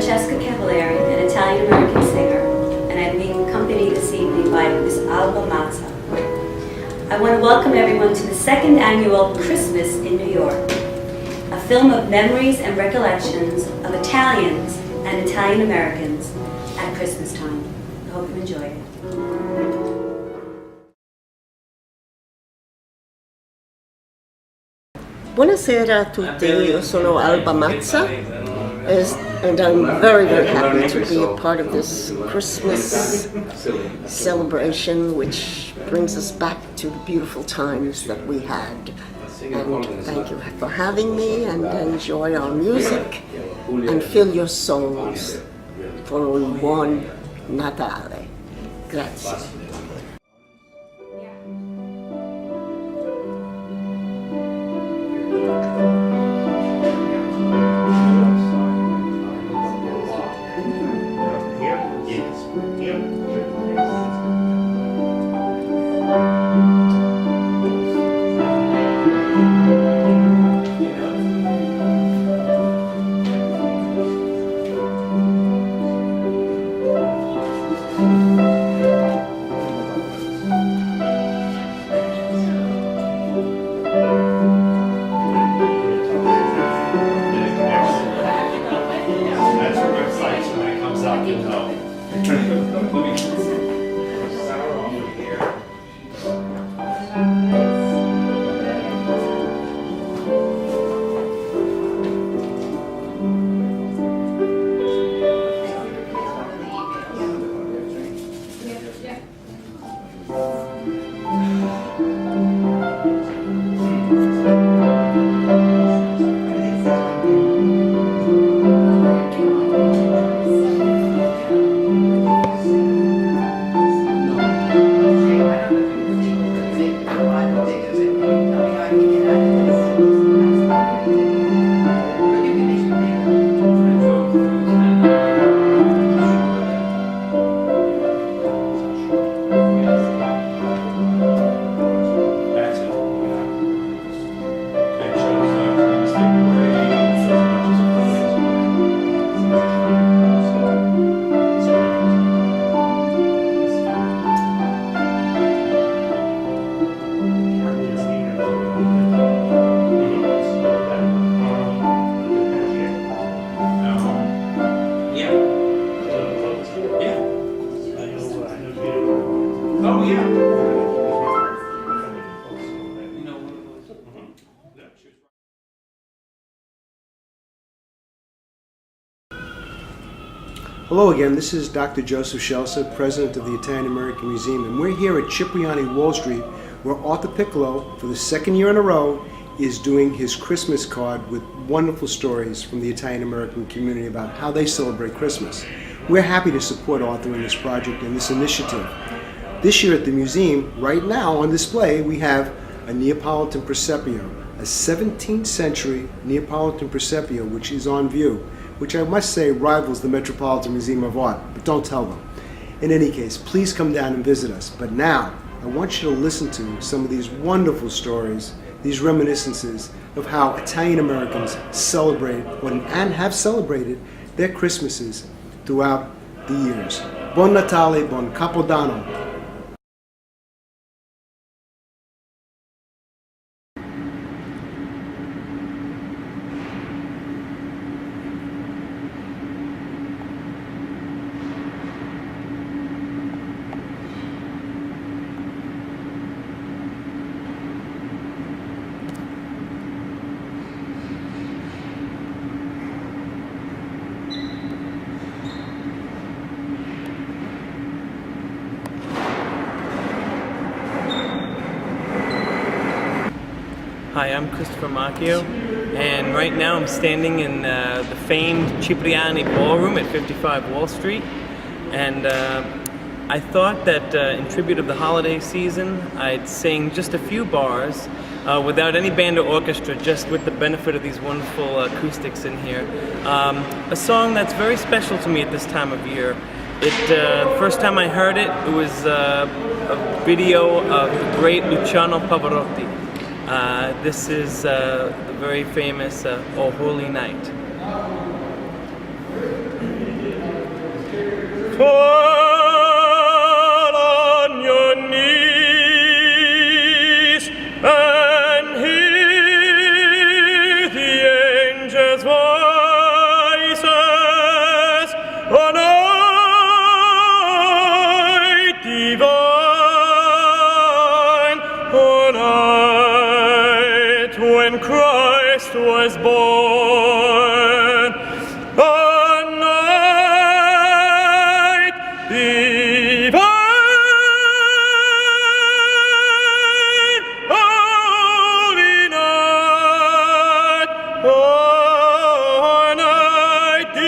Cavalieri, an Italian-American singer, and I'm being accompanied this evening by Miss Alba Mazza. I want to welcome everyone to the second annual Christmas in New York, a film of memories and recollections of Italians and Italian-Americans at Christmas time. I hope you enjoy it. Buonasera a tutti, io sono Alba Mazza and I'm very happy to be a part of this Christmas celebration which brings us back to the beautiful times that we had. And thank you for having me, and enjoy our music and fill your souls for un buon Natale. Grazie. Hello again, this is Dr. Joseph Scelsa, President of the Italian-American Museum, and we're here at Cipriani Wall Street, where Arthur Piccolo, for the second year in a row, is doing his Christmas card with wonderful stories from the Italian-American community about how they celebrate Christmas. We're happy to support Arthur in this project and this initiative. This year at the museum, right now on display, we have a Neapolitan Presepio, a 17th century Neapolitan Presepio, which is on view, which I must say rivals the Metropolitan Museum of Art, but don't tell them. In any case, please come down and visit us. But now, I want you to listen to some of these wonderful stories, these reminiscences of how Italian Americans celebrate and have celebrated their Christmases throughout the years. Buon Natale, buon Capodanno. Hi, I'm Christopher Macchio, and right now I'm standing in the famed Cipriani Ballroom at 55 Wall Street, and I thought that in tribute of the holiday season, I'd sing just a few bars without any band or orchestra, just with the benefit of these wonderful acoustics in here. A song that's very special to me at this time of year. The first time I heard it, it was a video of the great Luciano Pavarotti. This is the very famous O Holy Night. fall on your knees and hear the angels' voices on night divine, on night when Christ was born, on night divine, holy night, on night divine.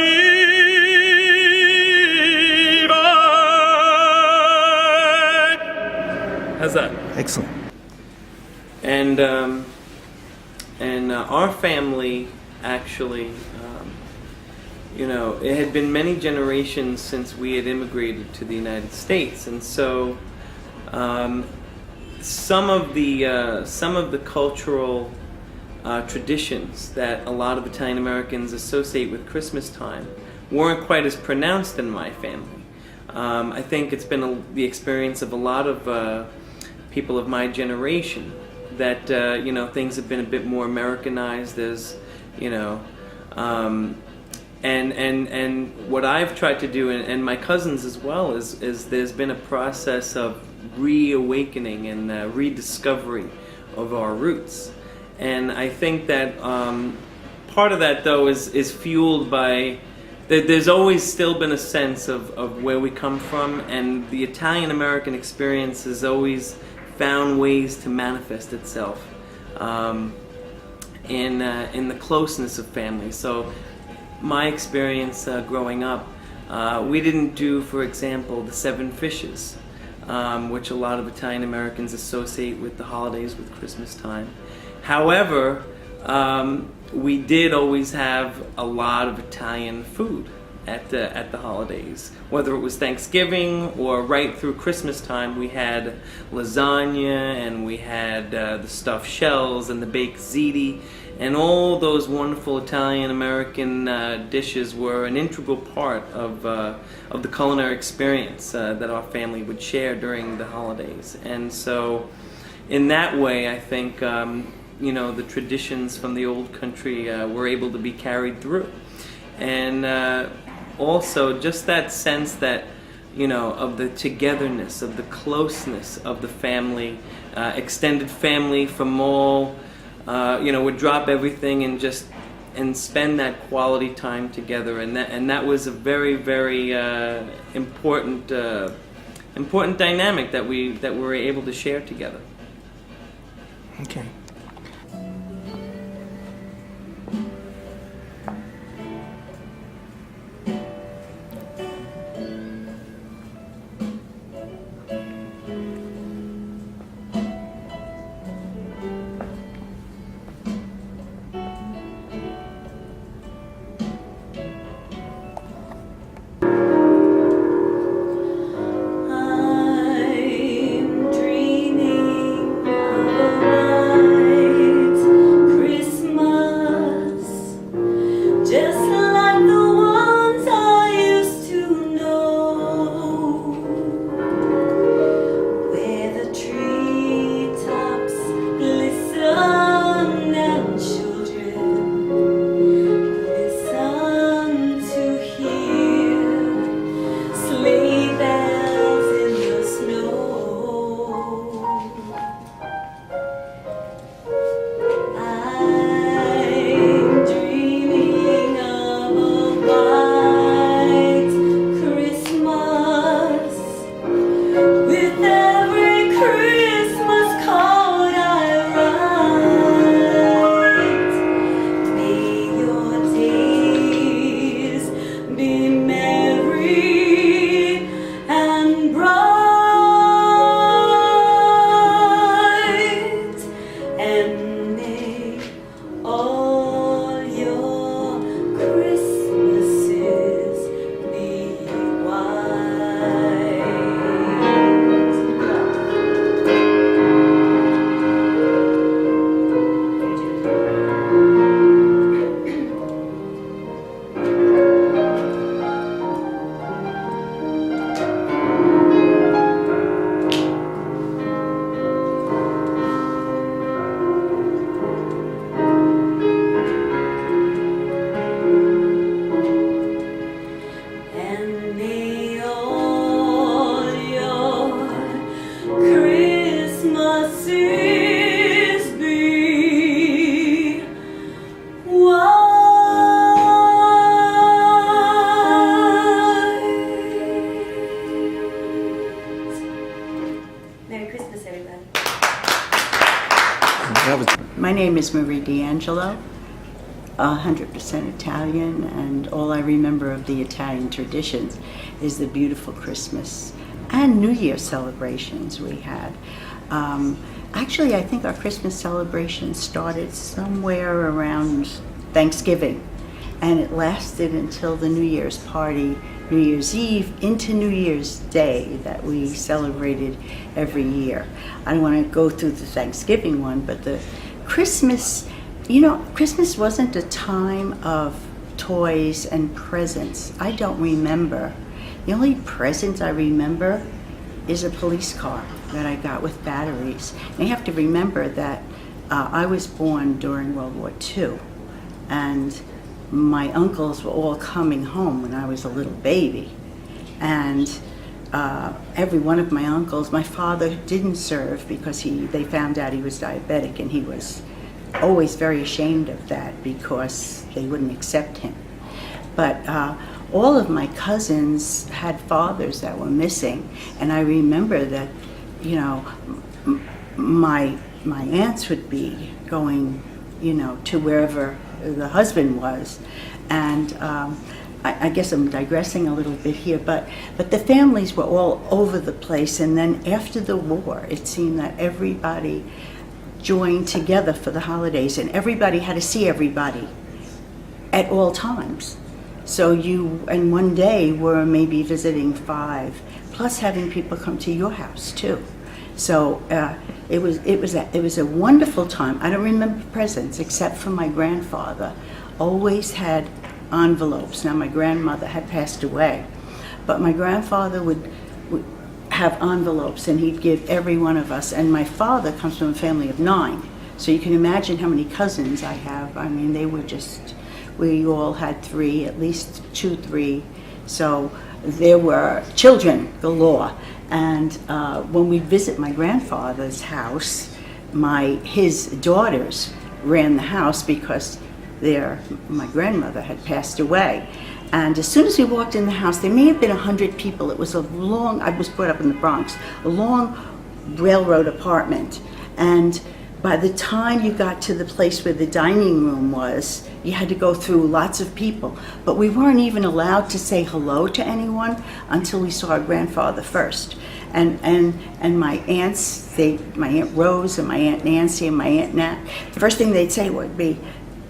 How's that? Excellent. And our family actually, you know, it had been many generations since we had immigrated to the United States, and so some of the cultural traditions that a lot of Italian Americans associate with Christmas time weren't quite as pronounced in my family. I think it's been the experience of a lot of people of my generation that you know, things have been a bit more Americanized, as you know, and what I've tried to do, and my cousins as well, is there's been a process of reawakening and rediscovery of our roots, and I think that part of that though is fueled by there's always still been a sense of where we come from, and the Italian American experience has always found ways to manifest itself in the closeness of family. So my experience growing up, we didn't do, for example, the 7 fishes, which a lot of Italian Americans associate with the holidays, with Christmas time. However, we did always have a lot of Italian food at the holidays, whether it was Thanksgiving or right through Christmas time. We had lasagna, and we had the stuffed shells and the baked ziti, and all those wonderful Italian American dishes were an integral part of the culinary experience that our family would share during the holidays. And so in that way, I think you know, the traditions from the old country were able to be carried through. And also just that sense that, you know, of the togetherness, of the closeness of the family, extended family from all, you know, would drop everything and spend that quality time together, and that was a very, very important dynamic that we were able to share together. Okay. I'm dreaming of a night My name is Marie D'Angelo, 100% Italian, and all I remember of the Italian traditions is the beautiful Christmas and New Year celebrations we had. Actually, I think our Christmas celebration started somewhere around Thanksgiving, and it lasted until the New Year's party, New Year's Eve into New Year's Day that we celebrated every year. I don't want to go through the Thanksgiving one, but the Christmas, Christmas wasn't a time of toys and presents. I don't remember. The only present I remember is a police car that I got with batteries. And you have to remember that I was born during World War II, and my uncles were all coming home when I was a little baby. And every one of my uncles, my father didn't serve because they found out he was diabetic, and he was always very ashamed of that because they wouldn't accept him. But all of my cousins had fathers that were missing, and I remember that, my aunts would be going, to wherever the husband was, and I guess I'm digressing a little bit here, but the families were all over the place, and then after the war, it seemed that everybody joined together for the holidays, and everybody had to see everybody at all times. So and one day we're maybe visiting 5, plus having people come to your house too. So it was a wonderful time. I don't remember presents except for my grandfather. Always had envelopes. Now my grandmother had passed away, but my grandfather would have envelopes, and he'd give every one of us. And my father comes from a family of 9, so you can imagine how many cousins I have. I mean, we all had 3, at least 2, 3. So there were children galore. And when we visit my grandfather's house, his daughters ran the house because my grandmother had passed away. And as soon as we walked in the house, there may have been 100 people. It was I was brought up in the Bronx, a long railroad apartment. And by the time you got to the place where the dining room was, you had to go through lots of people. But we weren't even allowed to say hello to anyone until we saw our grandfather first. And my aunts, my Aunt Rose and my Aunt Nancy and my Aunt Nat, the first thing they'd say would be,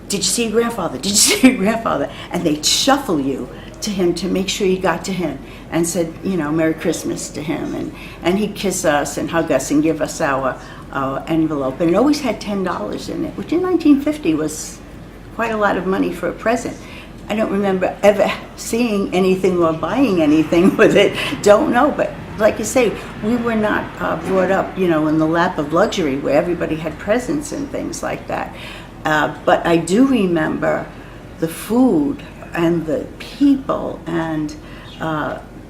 "Did you see your grandfather? Did you see your grandfather?" And they'd shuffle you to him to make sure you got to him, and said, Merry Christmas to him. And he'd kiss us and hug us and give us our envelope. And it always had $10 in it, which in 1950 was quite a lot of money for a present. I don't remember ever seeing anything or buying anything with it. Don't know, but like you say, we were not brought up, in the lap of luxury where everybody had presents and things like that. But I do remember the food and the people, and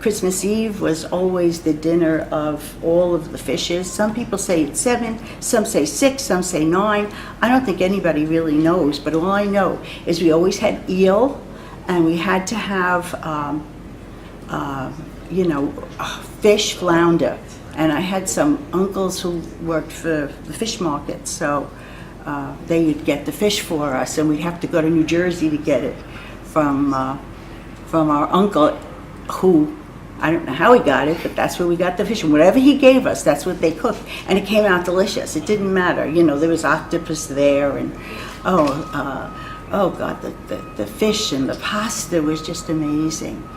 Christmas Eve was always the dinner of all of the fishes. Some people say it's 7, some say 6, some say 9. I don't think anybody really knows, but all I know is we always had eel, and we had to have, fish flounder. And I had some uncles who worked for the fish market, so they would get the fish for us, and we'd have to go to New Jersey to get it from our uncle, who, I don't know how he got it, but that's where we got the fish. And whatever he gave us, that's what they cooked. And it came out delicious. It didn't matter. There was octopus there, and oh God, the fish and the pasta was just amazing.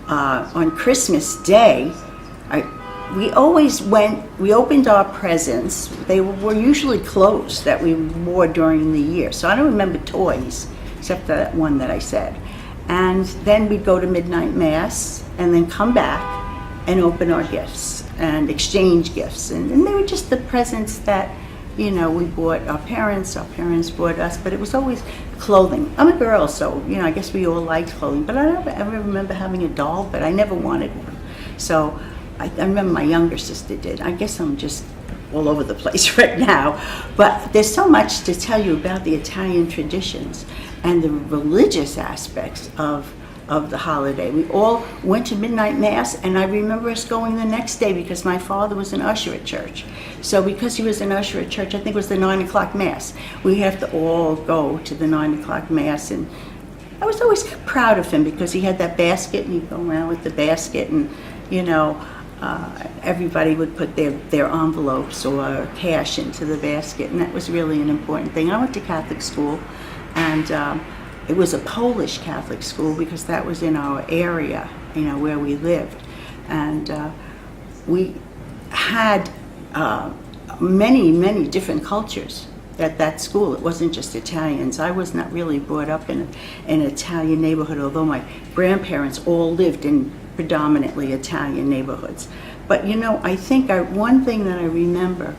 On Christmas Day, we opened our presents. They were usually clothes that we wore during the year. So I don't remember toys, except that one that I said. And then we'd go to midnight mass, and then come back and open our gifts and exchange gifts. And they were just the presents that, we bought our parents bought us, but it was always clothing. I'm a girl, so, I guess we all liked clothing, but I don't ever remember having a doll, but I never wanted one. So I remember my younger sister did. I guess I'm just all over the place right now, but there's so much to tell you about the Italian traditions and the religious aspects of of the holiday. We all went to midnight mass, and I remember us going the next day because my father was an usher at church. So because he was an usher at church, I think it was the 9 o'clock mass. We have to all go to the 9 o'clock mass, and I was always proud of him because he had that basket, and he'd go around with the basket, and everybody would put their envelopes or cash into the basket, and that was really an important thing. I went to Catholic school, and it was a Polish Catholic school because that was in our area, where we lived. And we had many, many different cultures at that school. It wasn't just Italians. I was not really brought up in an Italian neighborhood, although my grandparents all lived in predominantly Italian neighborhoods. But I think one thing that I remember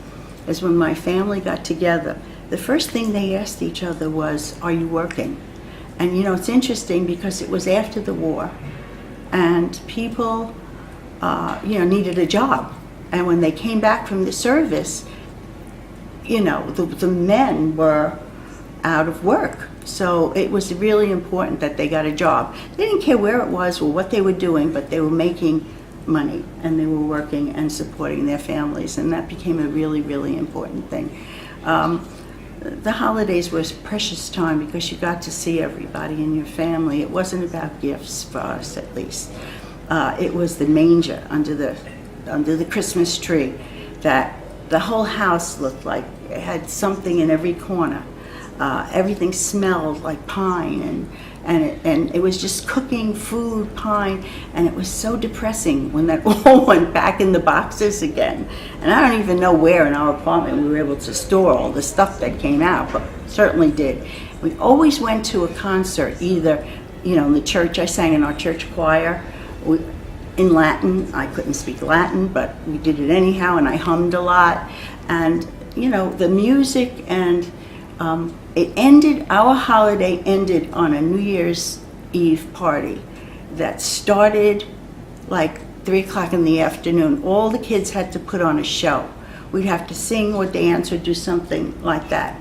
is when my family got together, the first thing they asked each other was, "Are you working?" And it's interesting because it was after the war, and people, needed a job. And when they came back from the service, the men were out of work. So it was really important that they got a job. They didn't care where it was or what they were doing, but they were making money and they were working and supporting their families, and that became a really, really important thing. The holidays was a precious time because you got to see everybody in your family. It wasn't about gifts for us, at least. It was the manger under the Christmas tree that the whole house looked like. It had something in every corner. Everything smelled like pine, and it was just cooking food, pine, and it was so depressing when that all went back in the boxes again. And I don't even know where in our apartment we were able to store all the stuff that came out, but certainly did. We always went to a concert, either, in the church. I sang in our church choir. In Latin. I couldn't speak Latin, but we did it anyhow, and I hummed a lot. And, the music, and our holiday ended on a New Year's Eve party that started like 3 o'clock in the afternoon. All the kids had to put on a show. We'd have to sing or dance or do something like that.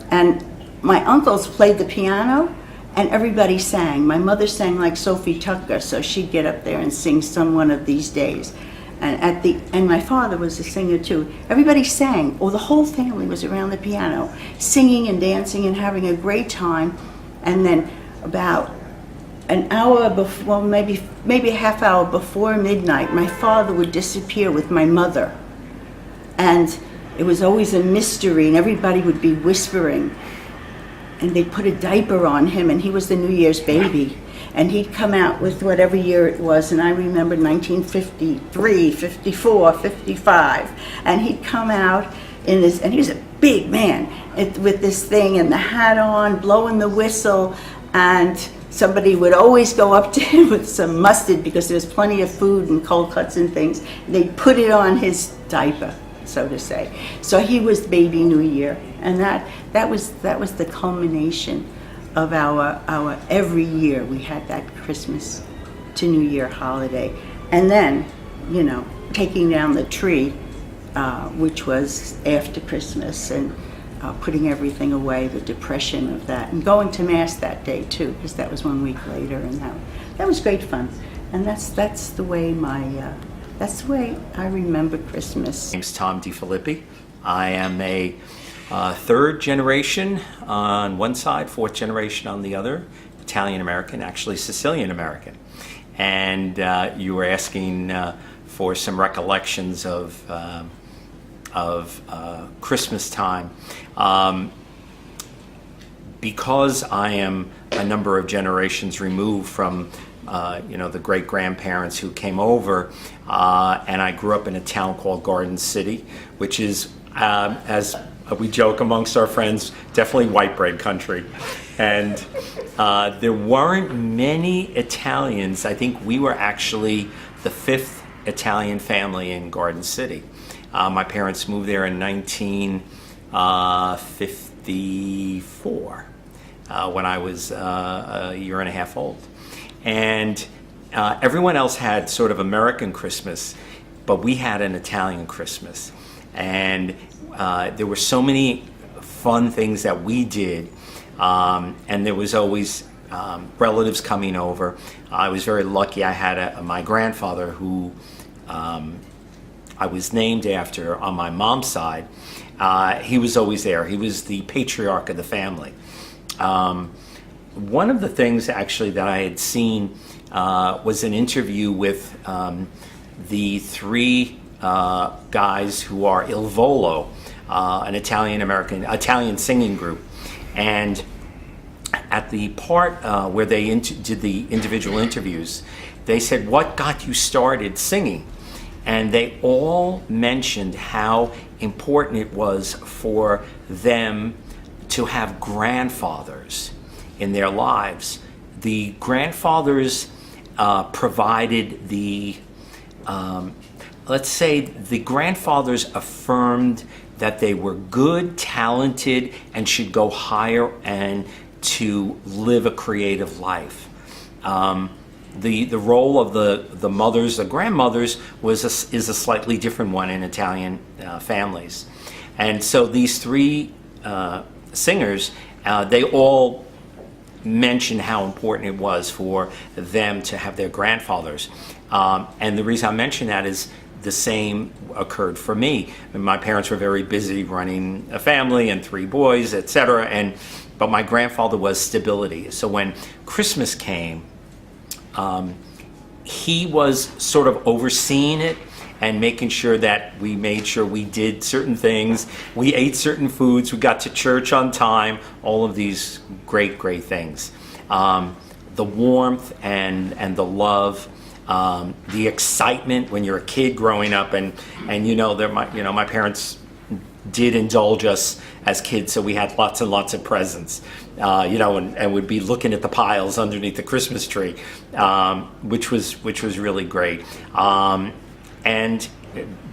And my uncles played the piano, and everybody sang. My mother sang like Sophie Tucker, so she'd get up there and sing "Some One of These Days." And my father was a singer too. Everybody sang, or the whole family was around the piano, singing and dancing and having a great time. And then about an hour before, well, maybe a half hour before midnight, my father would disappear with my mother. And it was always a mystery, and everybody would be whispering. And they'd put a diaper on him, and he was the New Year's baby. And he'd come out with whatever year it was, and I remember 1953, 54, 55. And he'd come out in this, and he was a big man, with this thing and the hat on, blowing the whistle, and somebody would always go up to him with some mustard because there was plenty of food and cold cuts and things. They'd put it on his diaper, so to say. So he was baby New Year, and that was the culmination of our every year. We had that Christmas to New Year holiday, and then taking down the tree, which was after Christmas, and putting everything away, the depression of that, and going to mass that day too, because that was 1 week later, and that was great fun. And that's the way I remember Christmas. My name's Tom DiFilippi. I am a third generation on one side, fourth generation on the other, Italian American, actually Sicilian American. And you were asking for some recollections of Christmas time. Because I am a number of generations removed from the great-grandparents who came over, and I grew up in a town called Garden City, which is, as we joke amongst our friends, definitely white bread country. And there weren't many Italians. I think we were actually the 5th Italian family in Garden City. My parents moved there in 1954 when I was a year and a half old. And everyone else had sort of American Christmas, but we had an Italian Christmas. And there were so many fun things that we did, and there was always relatives coming over. I was very lucky. I had my grandfather who I was named after on my mom's side. He was always there. He was the patriarch of the family. One of the things actually that I had seen was an interview with the three guys who are Il Volo, an Italian singing group. And at the part where they did the individual interviews, they said, "What got you started singing?" And they all mentioned how important it was for them to have grandfathers in their lives. The grandfathers provided the, let's say, the grandfathers affirmed that they were good, talented, and should go higher and to live a creative life. The role of the mothers, the grandmothers, is a slightly different one in Italian families. And so these three singers, they all mentioned how important it was for them to have their grandfathers. And the reason I mention that is the same occurred for me. My parents were very busy running a family and three boys, etc. But my grandfather was stability. So when Christmas came, he was sort of overseeing it and making sure that we made sure we did certain things, we ate certain foods, we got to church on time, all of these great, great things. The warmth and the love, the excitement when you're a kid growing up, and my parents did indulge us as kids, so we had lots and lots of presents, and would be looking at the piles underneath the Christmas tree, which was really great. And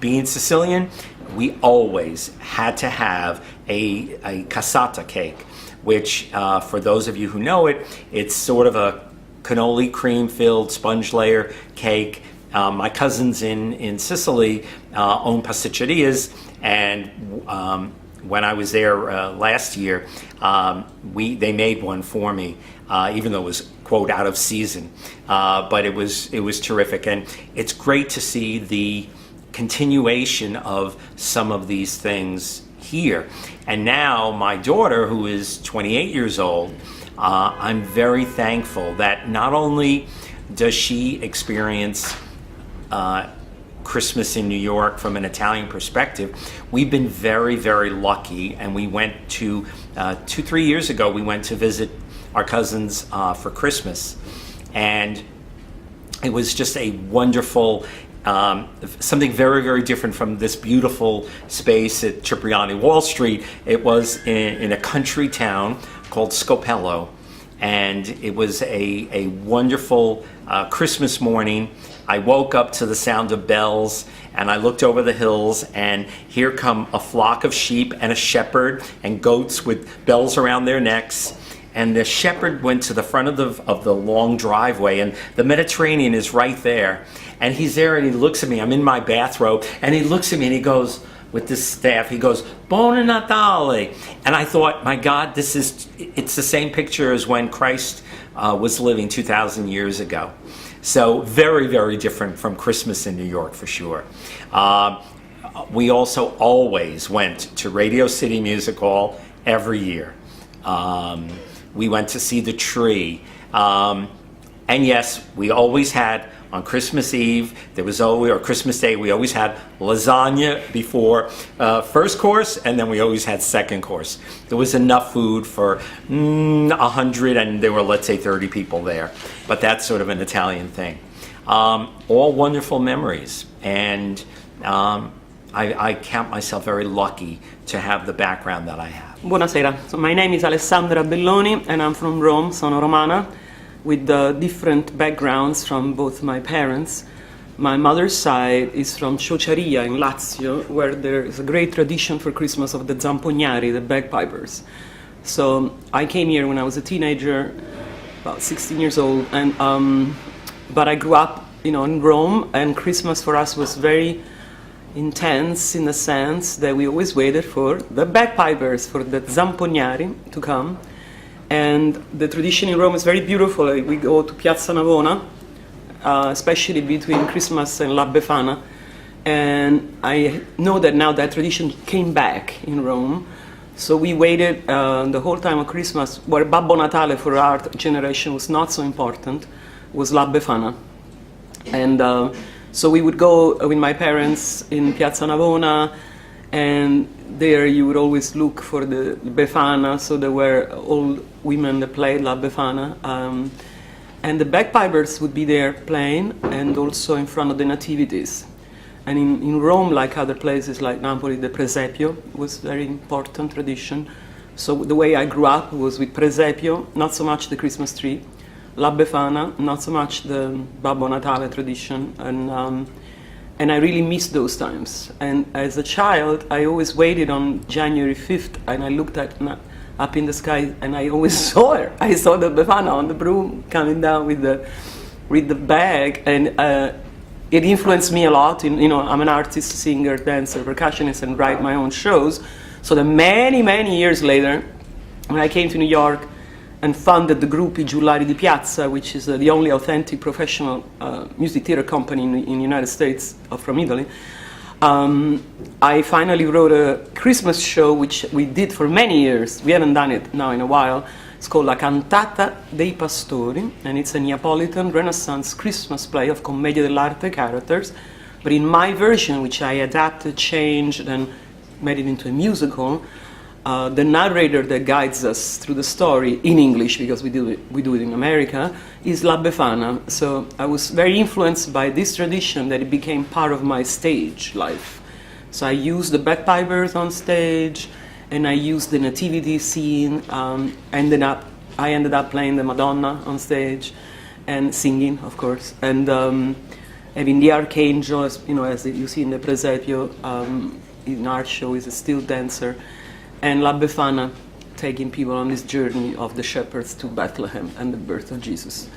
being Sicilian, we always had to have a cassata cake, which for those of you who know it, it's sort of a cannoli cream-filled sponge layer cake. My cousins in Sicily own pasticcerias, and when I was there last year, they made one for me, even though it was, quote, out of season. But it was terrific, and it's great to see the continuation of some of these things here. And now my daughter, who is 28 years old, I'm very thankful that not only does she experience Christmas in New York from an Italian perspective, we've been very, very lucky, and we went to 2-3 years ago, we went to visit our cousins for Christmas, and it was just a wonderful, something very, very different from this beautiful space at Cipriani Wall Street. It was in a country town called Scopello, and it was a wonderful Christmas morning. I woke up to the sound of bells, and I looked over the hills, and here come a flock of sheep and a shepherd and goats with bells around their necks. And the shepherd went to the front of the long driveway, and the Mediterranean is right there. And he's there, and he looks at me. I'm in my bathrobe, and he looks at me, and he goes, with this staff, he goes, "Buon Natale." And I thought, my God, it's the same picture as when Christ was living 2,000 years ago. So very, very different from Christmas in New York, for sure. We also always went to Radio City Music Hall every year. We went to see the tree. And yes, we always had, on Christmas Eve, or Christmas Day, we always had lasagna before first course, and then we always had second course. There was enough food for 100, and there were, let's say, 30 people there. But that's sort of an Italian thing. All wonderful memories, and I count myself very lucky to have the background that I have. Buonasera, so my name is Alessandra Belloni and I'm from Rome, sono romana, with different backgrounds from both my parents. My mother's side is from Ciociaria in Lazio, where there is a great tradition for Christmas of the zampognari, the bagpipers. So I came here when I was a teenager, about 16 years old, and but I grew up, in Rome, and Christmas for us was very intense in the sense that we always waited for the bagpipers, for the zampognari to come. And the tradition in Rome is very beautiful. We go to Piazza Navona, especially between Christmas and La Befana. And I know that now that tradition came back in Rome. So we waited the whole time of Christmas, where Babbo Natale for our generation was not so important, was La Befana. And so we would go with my parents in Piazza Navona, and there you would always look for the befana. So there were old women that played La Befana. And the bagpipers would be there playing, and also in front of the nativities. And in Rome, like other places like Napoli, the presepio was very important tradition. So the way I grew up was with presepio, not so much the Christmas tree, La Befana, not so much the Babbo Natale tradition, and I really missed those times. And as a child, I always waited on January 5th, and I looked up in the sky, and I always saw her. I saw the Befana on the broom coming down with the bag, and it influenced me a lot. I'm an artist, singer, dancer, percussionist, and write my own shows. So that many, many years later, when I came to New York and founded the group I Giullari di Piazza, which is the only authentic professional music theater company in the United States from Italy, I finally wrote a Christmas show, which we did for many years. We haven't done it now in a while. It's called La Cantata dei Pastori, and it's a Neapolitan Renaissance Christmas play of Commedia dell'arte characters. But in my version, which I adapted, changed, and made it into a musical, the narrator that guides us through the story in English, because we do it in America, is La Befana. So I was very influenced by this tradition that it became part of my stage life. So I used the bagpipers on stage, and I used the nativity scene. I ended up playing the Madonna on stage and singing, of course, and having the archangel, as you see in the presepio, in our show, is a still dancer, and La Befana taking people on this journey of the shepherds to Bethlehem and the birth of Jesus.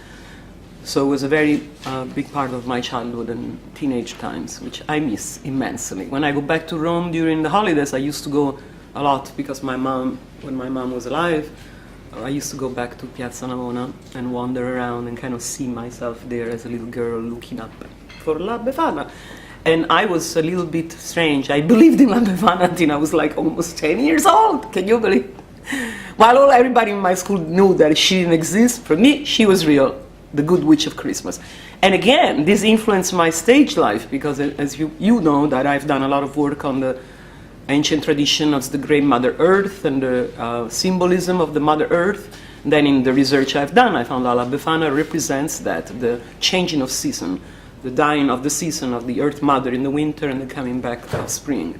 So it was a very big part of my childhood and teenage times, which I miss immensely. When I go back to Rome during the holidays, I used to go a lot, because when my mom was alive, I used to go back to Piazza Navona and wander around and kind of see myself there as a little girl looking up for La Befana. And I was a little bit strange. I believed in La Befana until I was like almost 10 years old. Can you believe? While everybody in my school knew that she didn't exist, for me, she was real, the good witch of Christmas. And again, this influenced my stage life, because as you know that I've done a lot of work on the ancient tradition of the great Mother Earth and the symbolism of the Mother Earth. Then in the research I've done, I found La Befana represents that, the changing of season, the dying of the season of the Earth Mother in the winter and the coming back of spring.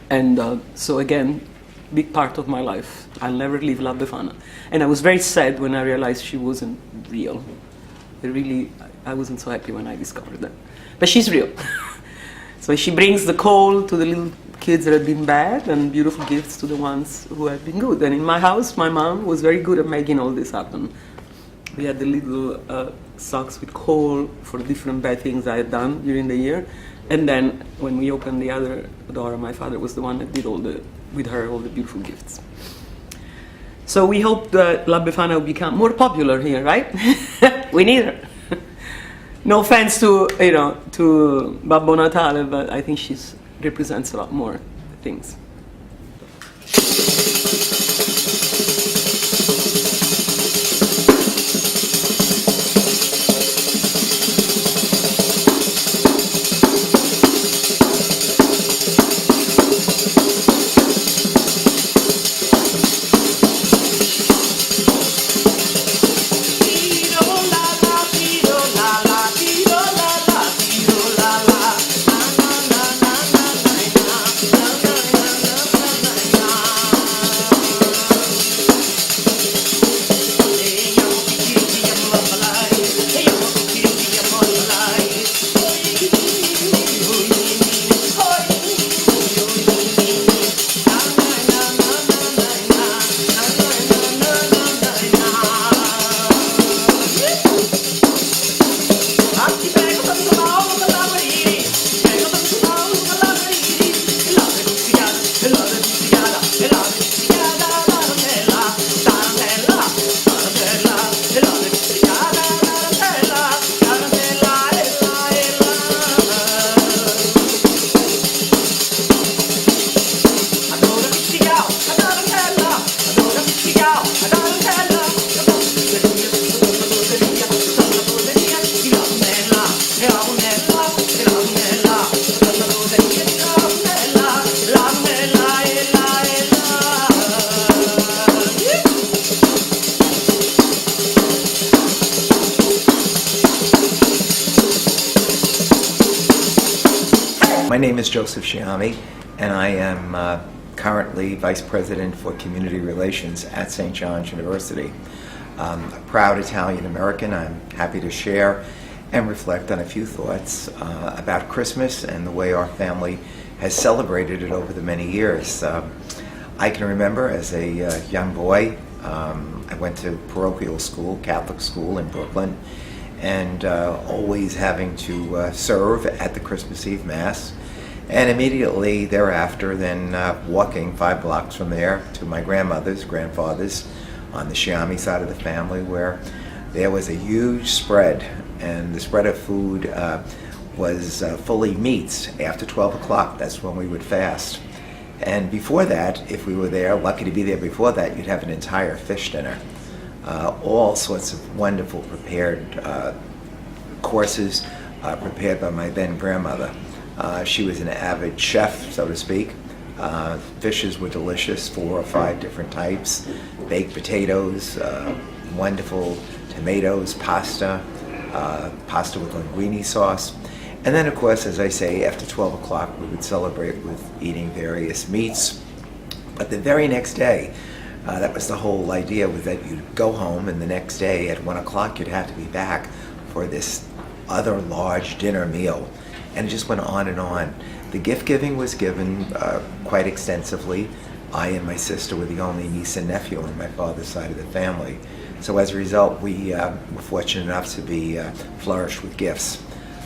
And so again, big part of my life. I'll never leave La Befana. And I was very sad when I realized she wasn't real. I wasn't so happy when I discovered that. But she's real. So she brings the coal to the little kids that have been bad, and beautiful gifts to the ones who have been good. And in my house, my mom was very good at making all this happen. We had the little socks with coal for different bad things I had done during the year. And then when we opened the other door, my father was the one that did with her all the beautiful gifts. So we hope that La Befana will become more popular here, right? We need her. No offense to Babbo Natale, but I think she represents a lot more things. My name is Joseph Shiami, and I am currently Vice President for Community Relations at St. John's University. A proud Italian American, I'm happy to share and reflect on a few thoughts about Christmas and the way our family has celebrated it over the many years. I can remember as a young boy, I went to parochial school, Catholic school in Brooklyn, and always having to serve at the Christmas Eve Mass. And immediately thereafter, then walking 5 blocks from there to my grandmother's, grandfather's, on the Shiami side of the family, where there was a huge spread, and the spread of food was fully meats. After 12 o'clock, that's when we would fast. And before that, if we were there, lucky to be there before that, you'd have an entire fish dinner. All sorts of wonderful prepared courses prepared by my then grandmother. She was an avid chef, so to speak. Fishes were delicious, 4 or 5 different types. Baked potatoes, wonderful tomatoes, pasta with linguine sauce. And then, of course, as I say, after 12 o'clock, we would celebrate with eating various meats. But the very next day, that was the whole idea, was that you'd go home, and the next day at 1 o'clock, you'd have to be back for this other large dinner meal. And it just went on and on. The gift giving was given quite extensively. I and my sister were the only niece and nephew on my father's side of the family. So as a result, we were fortunate enough to be flourished with gifts.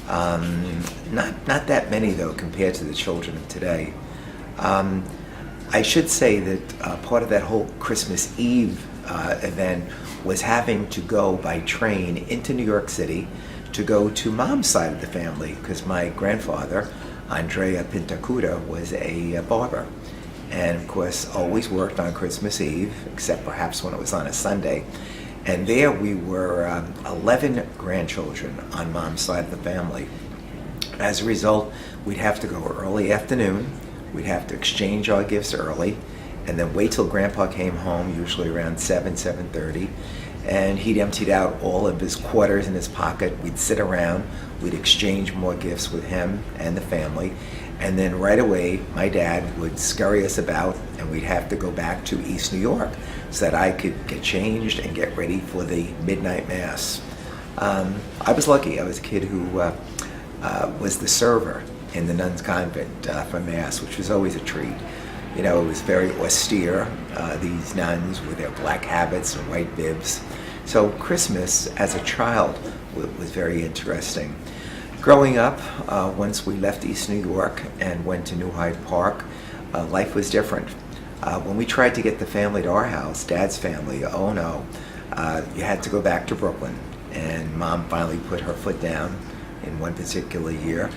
Not that many, though, compared to the children of today. I should say that part of that whole Christmas Eve event was having to go by train into New York City to go to Mom's side of the family, because my grandfather, Andrea Pintacuda, was a barber, and of course always worked on Christmas Eve, except perhaps when it was on a Sunday. And there we were 11 grandchildren on Mom's side of the family. As a result, we'd have to go early afternoon, we'd have to exchange our gifts early, and then wait till Grandpa came home, usually around 7:30, and he'd emptied out all of his quarters in his pocket. We'd sit around, we'd exchange more gifts with him and the family, and then right away my dad would scurry us about, and we'd have to go back to East New York so that I could get changed and get ready for the midnight mass. I was lucky. I was a kid who was the server in the nuns' convent for mass, which was always a treat. You know, it was very austere, these nuns with their black habits and white bibs. So Christmas as a child was very interesting. Growing up, once we left East New York and went to New Hyde Park, life was different. When we tried to get the family to our house, Dad's family, oh no, you had to go back to Brooklyn. And Mom finally put her foot down in one particular year,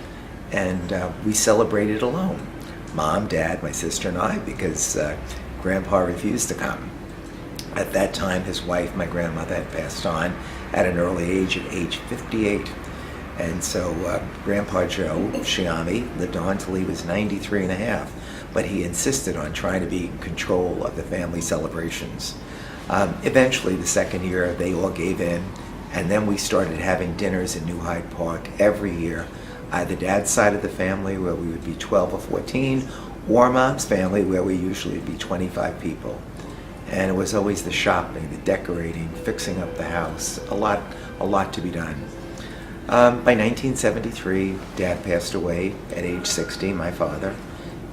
and we celebrated alone. Mom, Dad, my sister, and I, because Grandpa refused to come. At that time, his wife, my grandmother, had passed on at an early age, at age 58. And so Grandpa Joe Shiami lived on till he was 93 and a half, but he insisted on trying to be in control of the family celebrations. Eventually, the second year, they all gave in, and then we started having dinners in New Hyde Park every year. Either Dad's side of the family, where we would be 12 or 14, or Mom's family, where we usually would be 25 people. And it was always the shopping, the decorating, fixing up the house, a lot to be done. By 1973, Dad passed away at age 60, my father,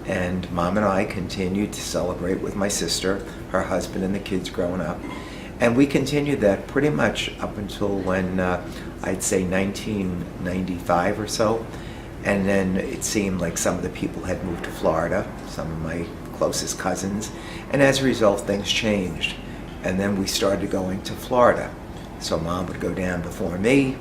and Mom and I continued to celebrate with my sister, her husband, and the kids growing up. And we continued that pretty much up until when I'd say 1995 or so. And then it seemed like some of the people had moved to Florida, some of my closest cousins. And as a result, things changed. And then we started going to Florida. So Mom would go down before me.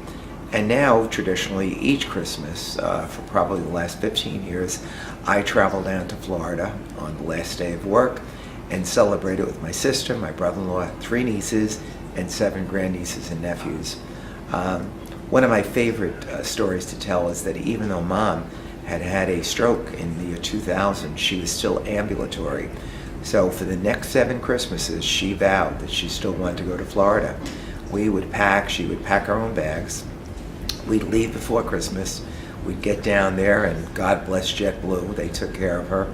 And now, traditionally, each Christmas, for probably the last 15 years, I travel down to Florida on the last day of work. and celebrate it with my sister, my brother-in-law, 3 nieces, and 7 grandnieces and nephews. One of my favorite stories to tell is that even though Mom had had a stroke in the year 2000, she was still ambulatory. So for the next 7 Christmases, she vowed that she still wanted to go to Florida. She would pack our own bags. We'd leave before Christmas. We'd get down there, and God bless JetBlue, they took care of her.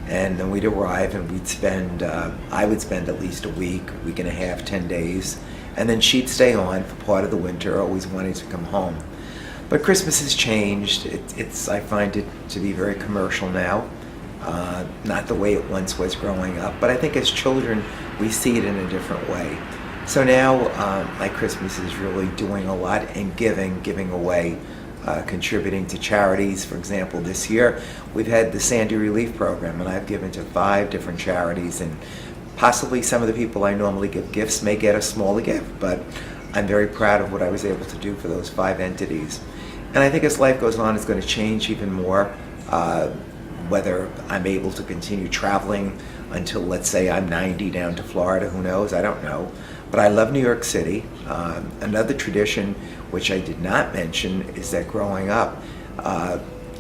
And then we'd arrive, and I would spend at least a week and a half, 10 days. And then she'd stay on for part of the winter, always wanting to come home. But Christmas has changed. I find it to be very commercial now. Not the way it once was growing up, but I think as children, we see it in a different way. So now, my Christmas is really doing a lot and giving away, contributing to charities. For example, this year, we've had the Sandy Relief Program, and I've given to 5 different charities, and possibly some of the people I normally give gifts may get a smaller gift, but I'm very proud of what I was able to do for those 5 entities. And I think as life goes on, it's going to change even more, whether I'm able to continue traveling until, let's say, I'm 90 down to Florida, who knows, I don't know. But I love New York City. Another tradition, which I did not mention, is that growing up,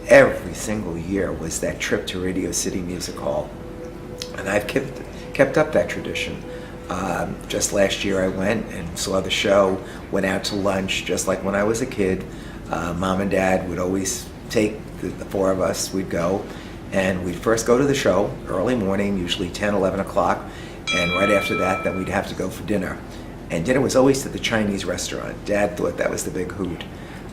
every single year was that trip to Radio City Music Hall. And I've kept up that tradition. Just last year I went and saw the show, went out to lunch, just like when I was a kid. Mom and Dad would always take the 4 of us, we'd go, and we'd first go to the show, early morning, usually 10, 11 o'clock, and right after that, then we'd have to go for dinner. And dinner was always to the Chinese restaurant. Dad thought that was the big hoot.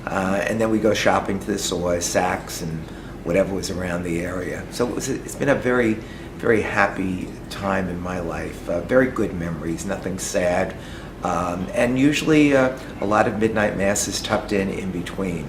And then we'd go shopping to the stores, Saks, and whatever was around the area. So it's been a very, very happy time in my life. Very good memories, nothing sad. And usually a lot of midnight masses tucked in between.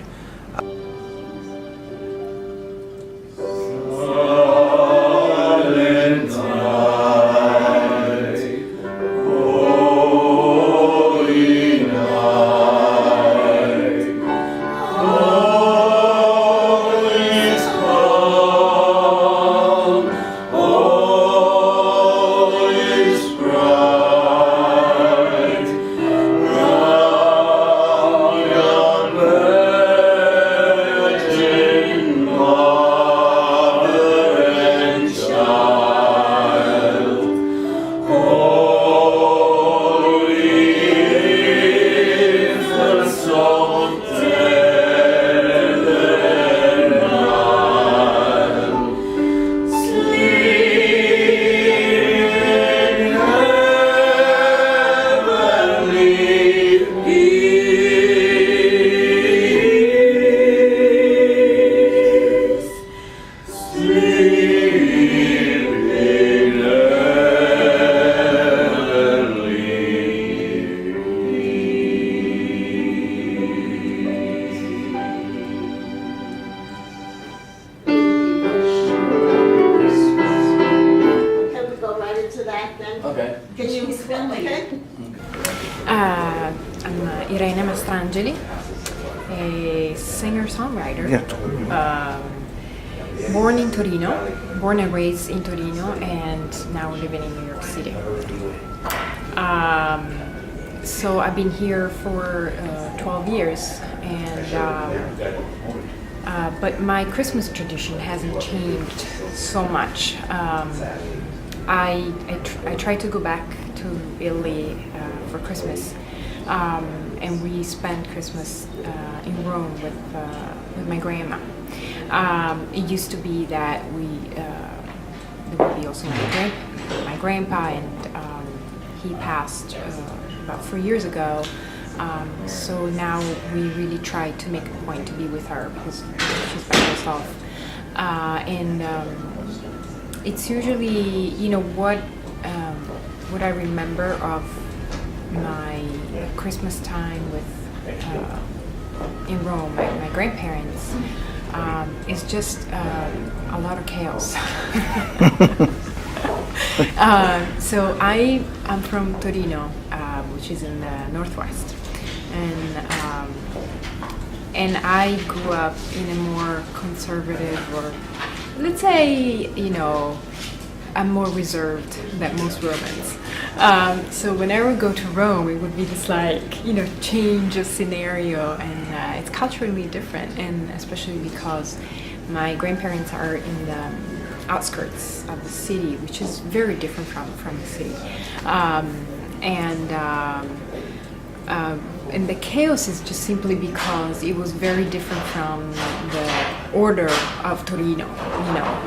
I'm Irene Mastrangeli, a singer-songwriter, born in Torino, born and raised in Torino, and now living in New York City. So I've been here for 12 years, and but my Christmas tradition hasn't changed so much. I try to go back to Italy for Christmas, and we spent Christmas in Rome with my grandma. It used to be that there would be also my grandpa, and he passed about 4 years ago. So now we really try to make a point to be with her because she's by herself. And it's usually, what I remember of my Christmas time with in Rome, my grandparents, is just a lot of chaos. So I'm from Torino, which is in the northwest, and I grew up in a more conservative, or let's say, I'm more reserved than most Romans. So whenever we go to Rome, it would be this like, change of scenario, and it's culturally different, and especially because my grandparents are in the outskirts of the city, which is very different from the city. And the chaos is just simply because it was very different from the order of Torino.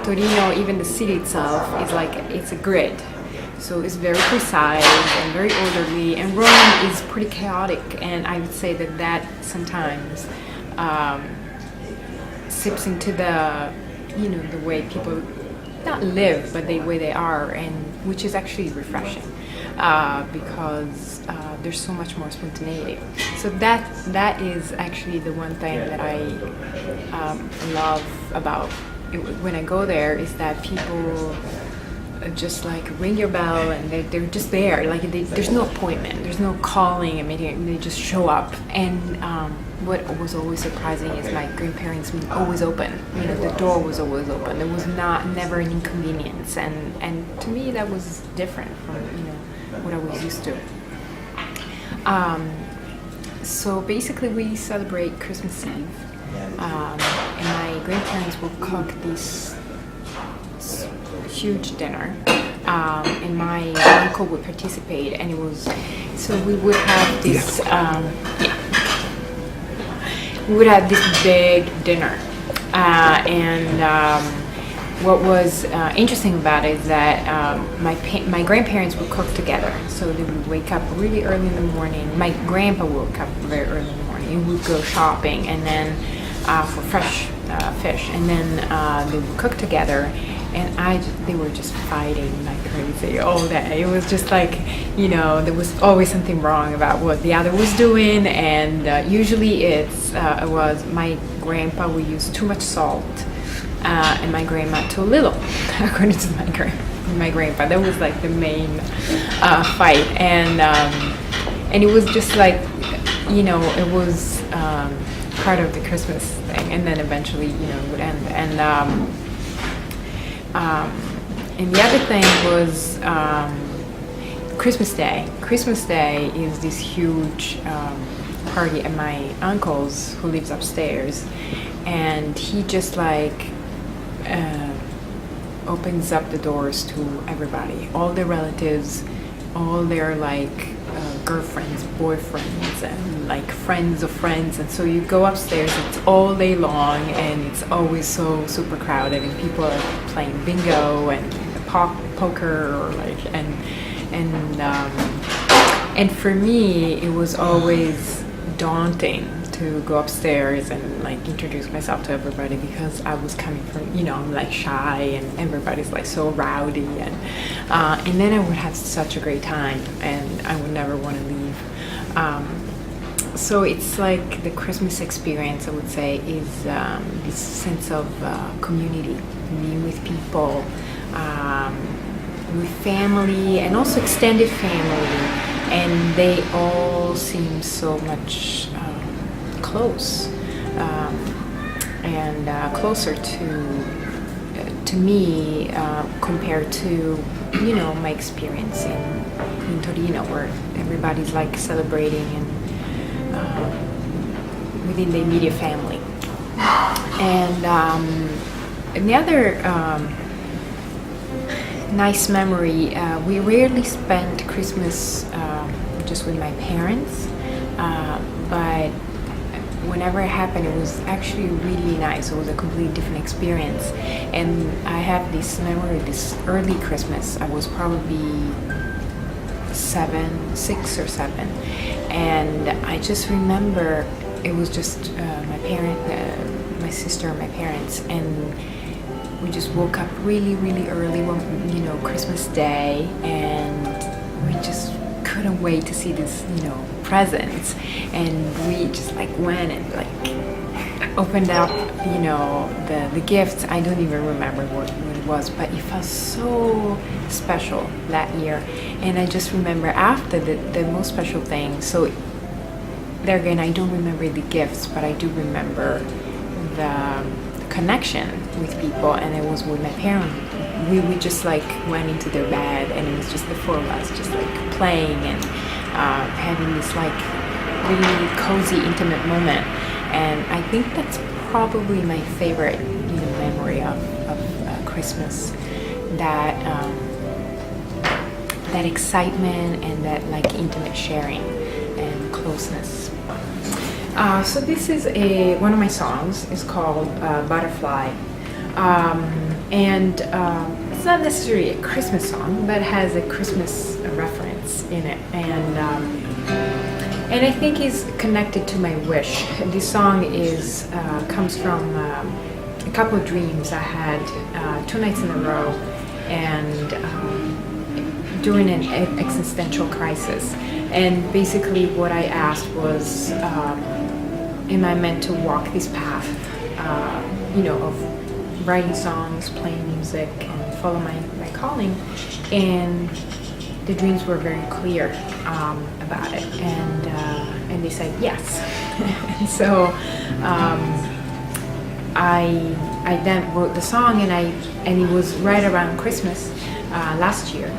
Torino, even the city itself, is like, it's a grid. So it's very precise and very orderly, and Rome is pretty chaotic, and I would say that sometimes sips into the way people not live, but the way they are, and which is actually refreshing because there's so much more spontaneity. So that is actually the one thing that I love about it, when I go there, is that people just like ring your bell and they're just there. Like there's no appointment, there's no calling a meeting. They just show up. And what was always surprising is my grandparents were always open. The door was always open. There was never an inconvenience. And to me that was different from what I was used to. So basically we celebrate Christmas Eve, and my grandparents will cook this huge dinner, and my uncle would participate, and we would have this we would have this big dinner, and what was interesting about it is that my grandparents would cook together. So they would wake up really early in the morning. My grandpa would wake up very early in the morning. He would go shopping, and then for fresh fish, and then they would cook together. And they were just fighting like crazy all day. It was just like, there was always something wrong about what the other was doing, and usually it was my grandpa would use too much salt, and my grandma too little, according to my grandpa. That was like the main fight, and it was just like, it was part of the Christmas thing, and then eventually, it would end. And the other thing was Christmas Day. Christmas Day is this huge party at my uncle's, who lives upstairs, and he just like opens up the doors to everybody, all their relatives, all their like girlfriends, boyfriends, and like friends of friends. And so you go upstairs, it's all day long, and it's always so super crowded, and people are playing bingo and poker, or like and for me it was always daunting to go upstairs and like introduce myself to everybody, because I was coming from, I'm like shy, and everybody's like so rowdy, and then I would have such a great time, and I would never want to leave. So it's like the Christmas experience, I would say, is this sense of community, being with people, with family, and also extended family, and they all seem so much close, and closer to me compared to my experience in Torino, where everybody's like celebrating and within the immediate family. And the other nice memory, we rarely spent Christmas just with my parents, but whenever it happened, it was actually really nice. It was a completely different experience. And I have this memory, this early Christmas. I was probably 6 or 7. And I just remember it was just my sister and my parents. And we just woke up really, really early Christmas Day. And we just couldn't wait to see this, presents, and we just like went and like opened up, the gifts. I don't even remember what it was, but it felt so special that year. And I just remember after the most special thing. So there again, I don't remember the gifts, but I do remember the connection with people, and it was with my we just like went into their bed, and it was just the four of us just like playing and having this like really cozy, intimate moment. And I think that's probably my favorite, memory of Christmas. That excitement and that like intimate sharing and closeness. So this is one of my songs. It's called Butterfly, and it's not necessarily a Christmas song, but has a Christmas reference in it, and I think is connected to my wish. This song comes from a couple of dreams I had 2 nights in a row, and during an existential crisis. And basically what I asked was, am I meant to walk this path, of writing songs, playing music, and follow my calling? And the dreams were very clear about it, and they said yes. And so I then wrote the song, and it was right around Christmas last year,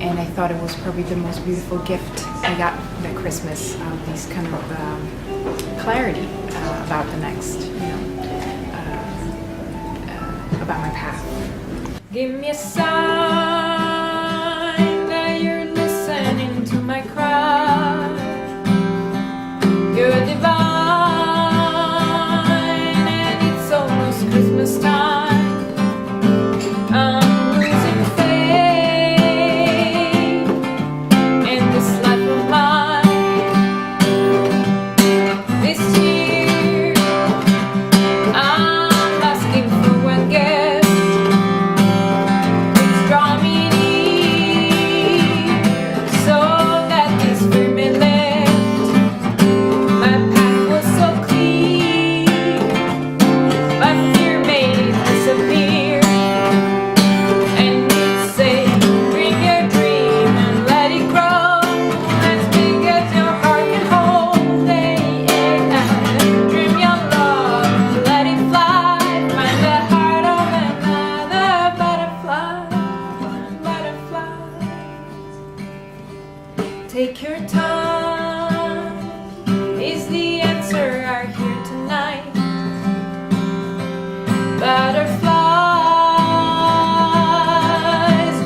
and I thought it was probably the most beautiful gift I got that Christmas, this kind of clarity about the next, about my path. Give me a sign that you're listening to my cry. You're divine, and it's almost Christmas time. I'm losing faith in this life of mine. This year, I'm asking for one gift. It's drawn me near so that this fear may lift. My path was so clear, my fear made it disappear. And you say, bring your dream and let it grow as big as your heart can hold. Dream your love, let it fly, find the heart of another butterfly, butterfly. Take your time, is the answer I hear tonight. Butterflies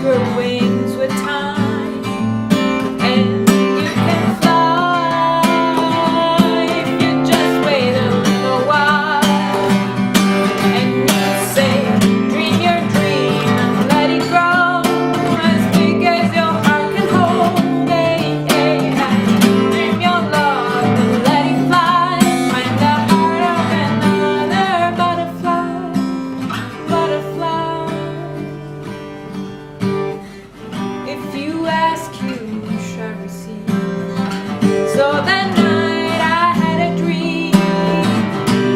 grow wings with time, and you can fly if you just wait a little while. And you say, dream your dream and let it grow as big as your heart can hold. Dream your love and let it fly, find the heart of another butterfly, butterfly. If you ask, you shall receive. So that night I had a dream.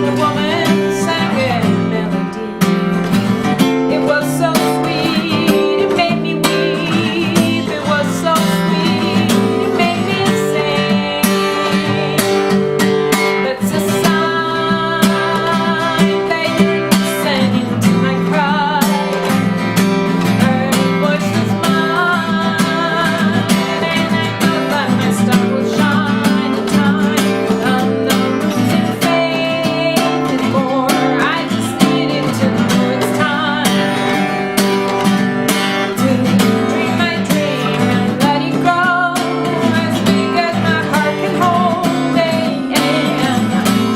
The woman sang a melody. It was so sweet, it made me weep. It was so sweet, it made me sing. That's a sign that you're listening to my cry. Her voice is mine, and I know that my star will shine in time. I'm not losing faith anymore. I just needed to know it's time to dream my dream and let it grow as big as my heart can hold.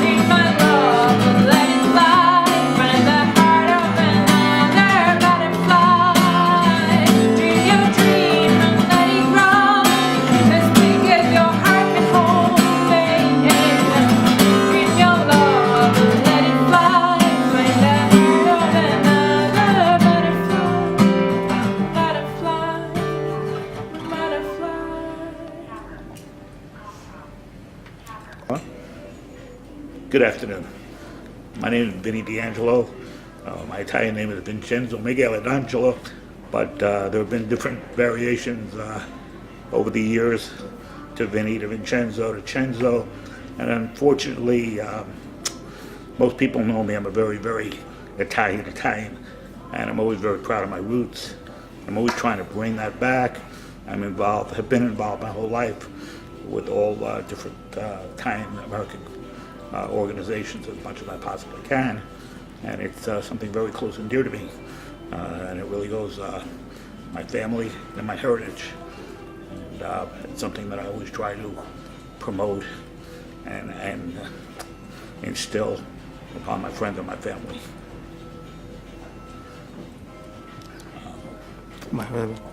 Dream my love and let it fly, find the heart of another butterfly. Dream your dream and let it grow as big as your heart can hold. Dream your love and let it fly, find the heart of another butterfly, butterfly, butterfly. Good afternoon. My name is Vinny D'Angelo. My Italian name is Vincenzo Miguel D'Angelo, but there have been different variations over the years to Vinny, to Vincenzo, to Cenzo, and unfortunately, most people know me. I'm a very, very Italian. and I'm always very proud of my roots. I'm always trying to bring that back. Have been involved my whole life with all different Italian American organizations as much as I possibly can, and it's something very close and dear to me, and it really goes my family and my heritage, and it's something that I always try to promote and instill upon my friends and my family.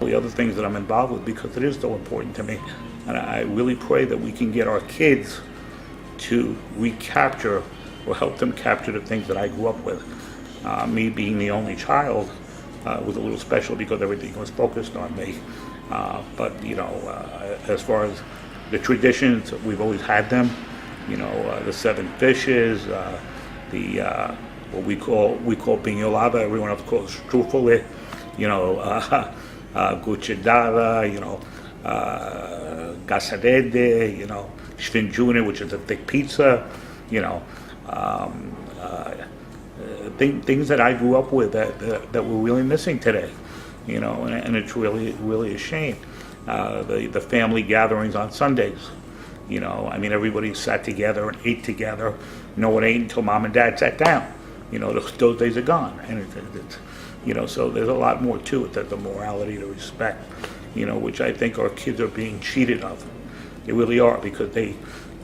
The other things that I'm involved with, because it is so important to me, and I really pray that we can get our kids to recapture or help them capture the things that I grew up with. Me being the only child was a little special because everything was focused on me. But as far as the traditions, we've always had them. The 7 fishes, what we call pignolata, everyone else calls strufole. Gucciadara, gasarede, sfingione, which is a thick pizza, things that I grew up with that we're really missing today, and it's really a shame. The family gatherings on Sundays, everybody sat together and ate together. No one ate until mom and dad sat down. Those days are gone, and it's so there's a lot more to it, that the morality, the respect, which I think our kids are being cheated of. They really are, because they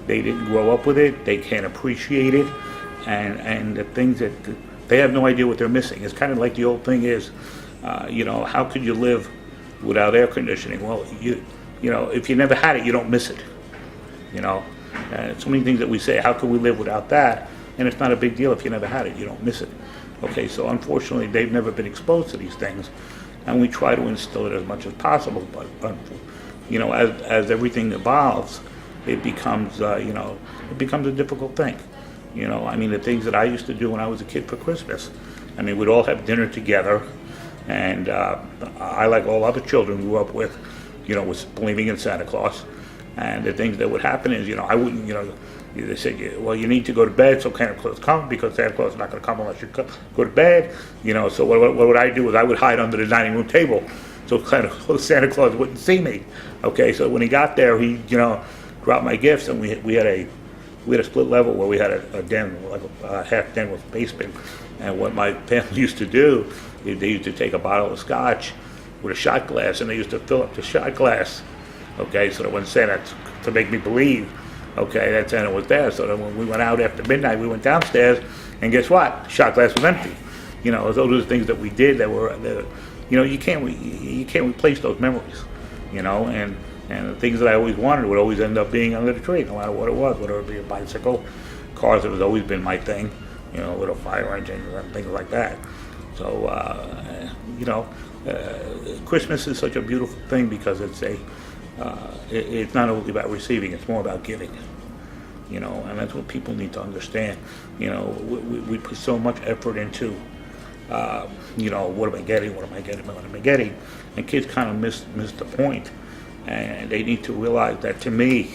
didn't grow up with it, they can't appreciate it, and the things that they have no idea what they're missing. It's kind of like the old thing is, how could you live without air conditioning? Well, if you never had it, you don't miss it. So many things that we say, how could we live without that? And it's not a big deal. If you never had it, you don't miss it. Okay, so unfortunately, they've never been exposed to these things, and we try to instill it as much as possible. But as everything evolves, it becomes a difficult thing. The things that I used to do when I was a kid for Christmas. We'd all have dinner together, and I, like all other children, grew up with, was believing in Santa Claus. And the things that would happen is, I wouldn't, they said, well, you need to go to bed so Santa Claus come, because Santa Claus is not going to come unless you go to bed. So what would I do is I would hide under the dining room table so Santa Claus wouldn't see me. Okay, so when he got there, he dropped my gifts, and we had a split level where we had a den, like a half den with a basement. And what my family used to do is they used to take a bottle of scotch with a shot glass, and they used to fill up the shot glass. Okay, so that when Santa, to make me believe, okay, that Santa was there. So that when we went out after midnight, we went downstairs, and guess what? The shot glass was empty. Those are the things that we did that were, you can't replace those memories. And the things that I always wanted would always end up being under the tree, no matter what it was, whether it be a bicycle, cars. It has always been my thing. Little fire engines and things like that. So Christmas is such a beautiful thing, because it's not only about receiving, it's more about giving. And that's what people need to understand. We put so much effort into, what am I getting? And kids kind of miss the point. And they need to realize that, to me,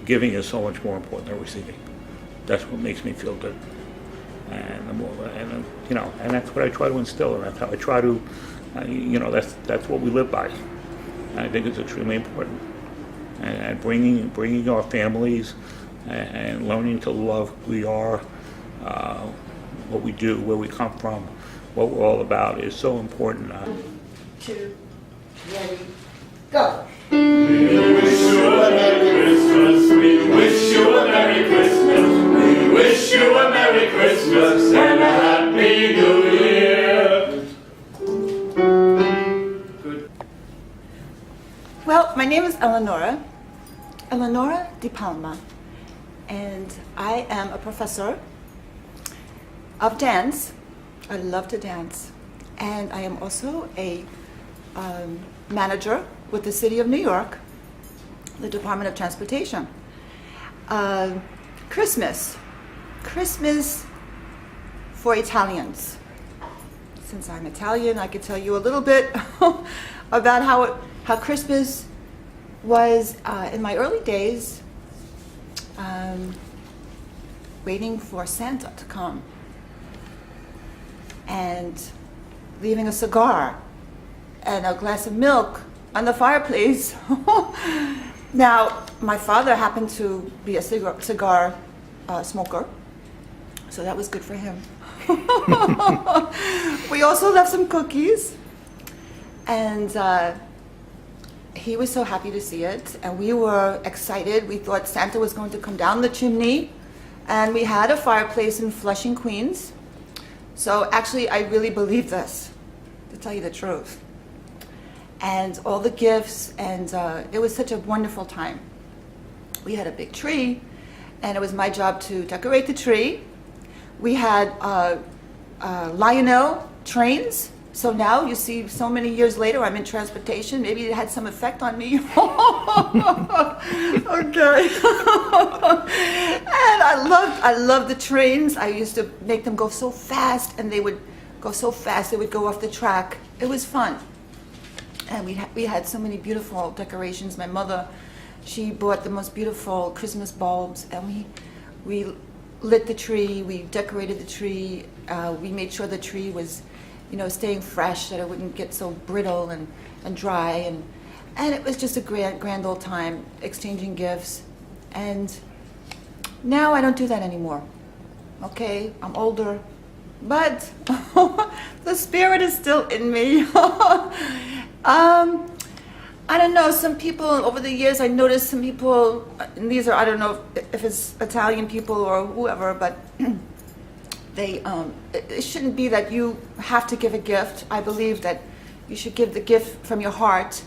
giving is so much more important than receiving. That's what makes me feel good. And that's what I try to instill, and that's how I try to, that's what we live by. And I think it's extremely important. And bringing our families and learning to love who we are, what we do, where we come from, what we're all about is so important. 1, 2, ready, go. We wish you a Merry Christmas. We wish you a Merry Christmas. We wish you a Merry Christmas and a Happy New Year. Good. Well, my name is Eleonora Di Palma, and I am a professor of dance. I love to dance, and I am also a manager with the City of New York, the Department of Transportation. Christmas for Italians. Since I'm Italian, I could tell you a little bit about how Christmas was in my early days, waiting for Santa to come. And leaving a cigar and a glass of milk on the fireplace. Now, my father happened to be a cigar smoker, so that was good for him. We also left some cookies, and he was so happy to see it, and we were excited. We thought Santa was going to come down the chimney, and we had a fireplace in Flushing, Queens. So actually, I really believe this, to tell you the truth. And all the gifts, and it was such a wonderful time. We had a big tree, and it was my job to decorate the tree. We had Lionel trains, so now you see so many years later I'm in transportation. Maybe it had some effect on me. Okay. And I loved the trains. I used to make them go so fast, and they would go so fast they would go off the track. It was fun. And we had so many beautiful decorations. My mother, she bought the most beautiful Christmas bulbs, and we lit the tree, we decorated the tree, we made sure the tree was, staying fresh, that it wouldn't get so brittle and dry, and it was just a grand old time, exchanging gifts. And now I don't do that anymore. Okay, I'm older, but the spirit is still in me. I don't know, some people, over the years I noticed some people, and these are, I don't know if it's Italian people or whoever, but it shouldn't be that you have to give a gift. I believe that you should give the gift from your heart,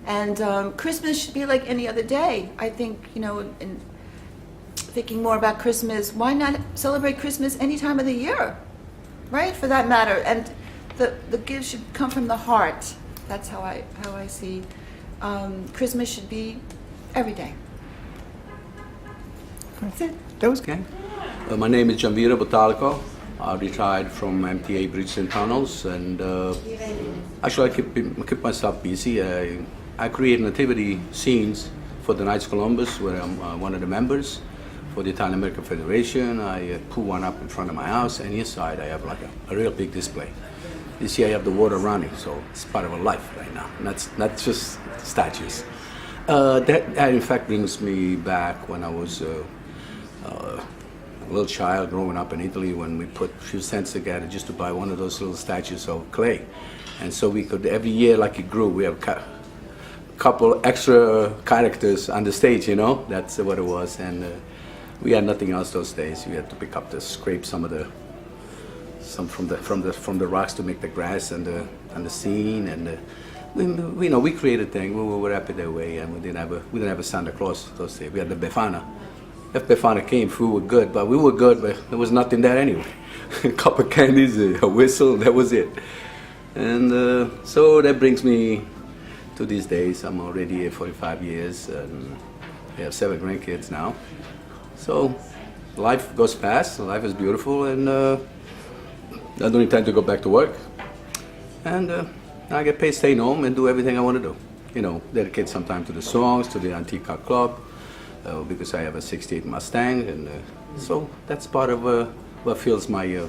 and Christmas should be like any other day. I think, in thinking more about Christmas, why not celebrate Christmas any time of the year, right, for that matter, and the gift should come from the heart. That's how I see Christmas should be every day. That's it. That was good. My name is Gianviro Botalico. I retired from MTA Bridges and Tunnels, and actually I keep myself busy. I create nativity scenes for the Knights of Columbus, where I'm one of the members. For the Italian American Federation, I put one up in front of my house, and inside I have like a real big display. This year I have the water running, so it's part of a life right now, not just statues. That in fact brings me back when I was a little child growing up in Italy, when we put a few cents together just to buy one of those little statues of clay. And so we could, every year like it grew, we have a couple extra characters on the stage, that's what it was. And we had nothing else those days. We had to pick up scrape some from the rocks to make the grass and the scene, and we created things. We were happy that way, and we didn't have a Santa Claus those days. We had the befana. If befana came, we were good, but there was nothing there anyway. A cup of candies, a whistle, that was it. And so that brings me to these days. I'm already here 45 years, and I have 7 grandkids now. So life goes fast. Life is beautiful, and I don't intend to go back to work, and I get paid staying home and do everything I want to do. Dedicate some time to the songs, to the antique car club, because I have a '68 Mustang, and so that's part of what fills my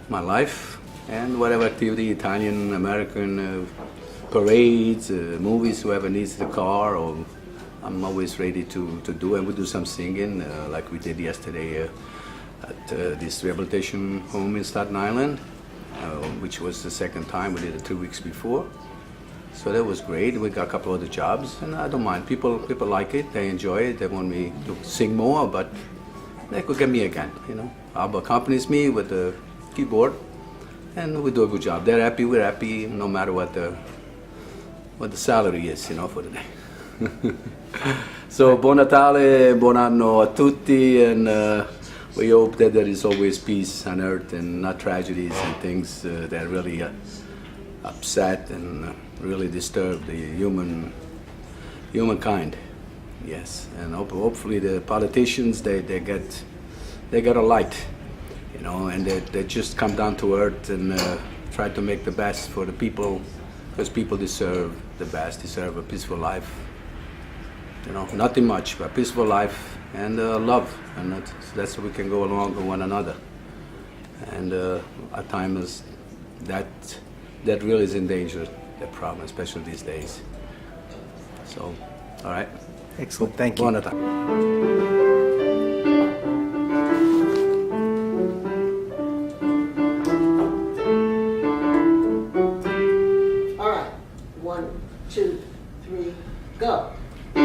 life, and whatever activity, Italian, American, parades, movies, whoever needs the car, or I'm always ready to do, and we do some singing, like we did yesterday at this rehabilitation home in Staten Island, which was the second time. We did it 2 weeks before. So that was great. We got a couple other jobs, and I don't mind. People like it, they enjoy it, they want me to sing more, but they could get me again, Alba accompanies me with the keyboard, and we do a good job. They're happy, we're happy, no matter what the salary is, for the day. So, buon Natale, buon anno a tutti, and we hope that there is always peace on earth and not tragedies and things that really upset and really disturb the humankind. Yes, and hopefully the politicians they get a light, and they just come down to earth and try to make the best for the people, because people deserve the best, deserve a peaceful life. Nothing much, but peaceful life and love, and that's so we can go along with one another. And at times that really is in danger, the problem, especially these days. So, all right. Excellent, thank you. Buon Natale. All right, 1, 2, 3, go. We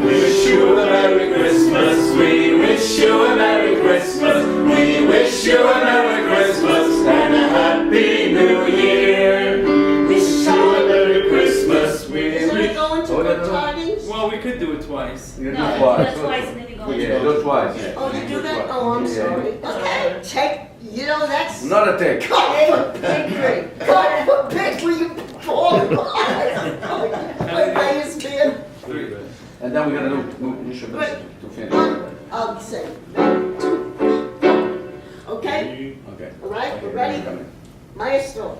wish you a Merry Christmas. We wish you a Merry Christmas. We wish you a Merry Christmas and a Happy New Year. Wish you a Merry Christmas. We Is wish. it going to good tidings? Well, we could do it twice. No, that's twice and then you go into. do it twice. Oh, you do that? Oh, I'm sorry. Okay, take, you know, that's. Not a take. Cut for pig. Cut for pig when you fall. Play his man. And then we're gonna do to finish. I'll say 1, 2, 3, go. Okay? Okay. All right, we're ready? Maestro.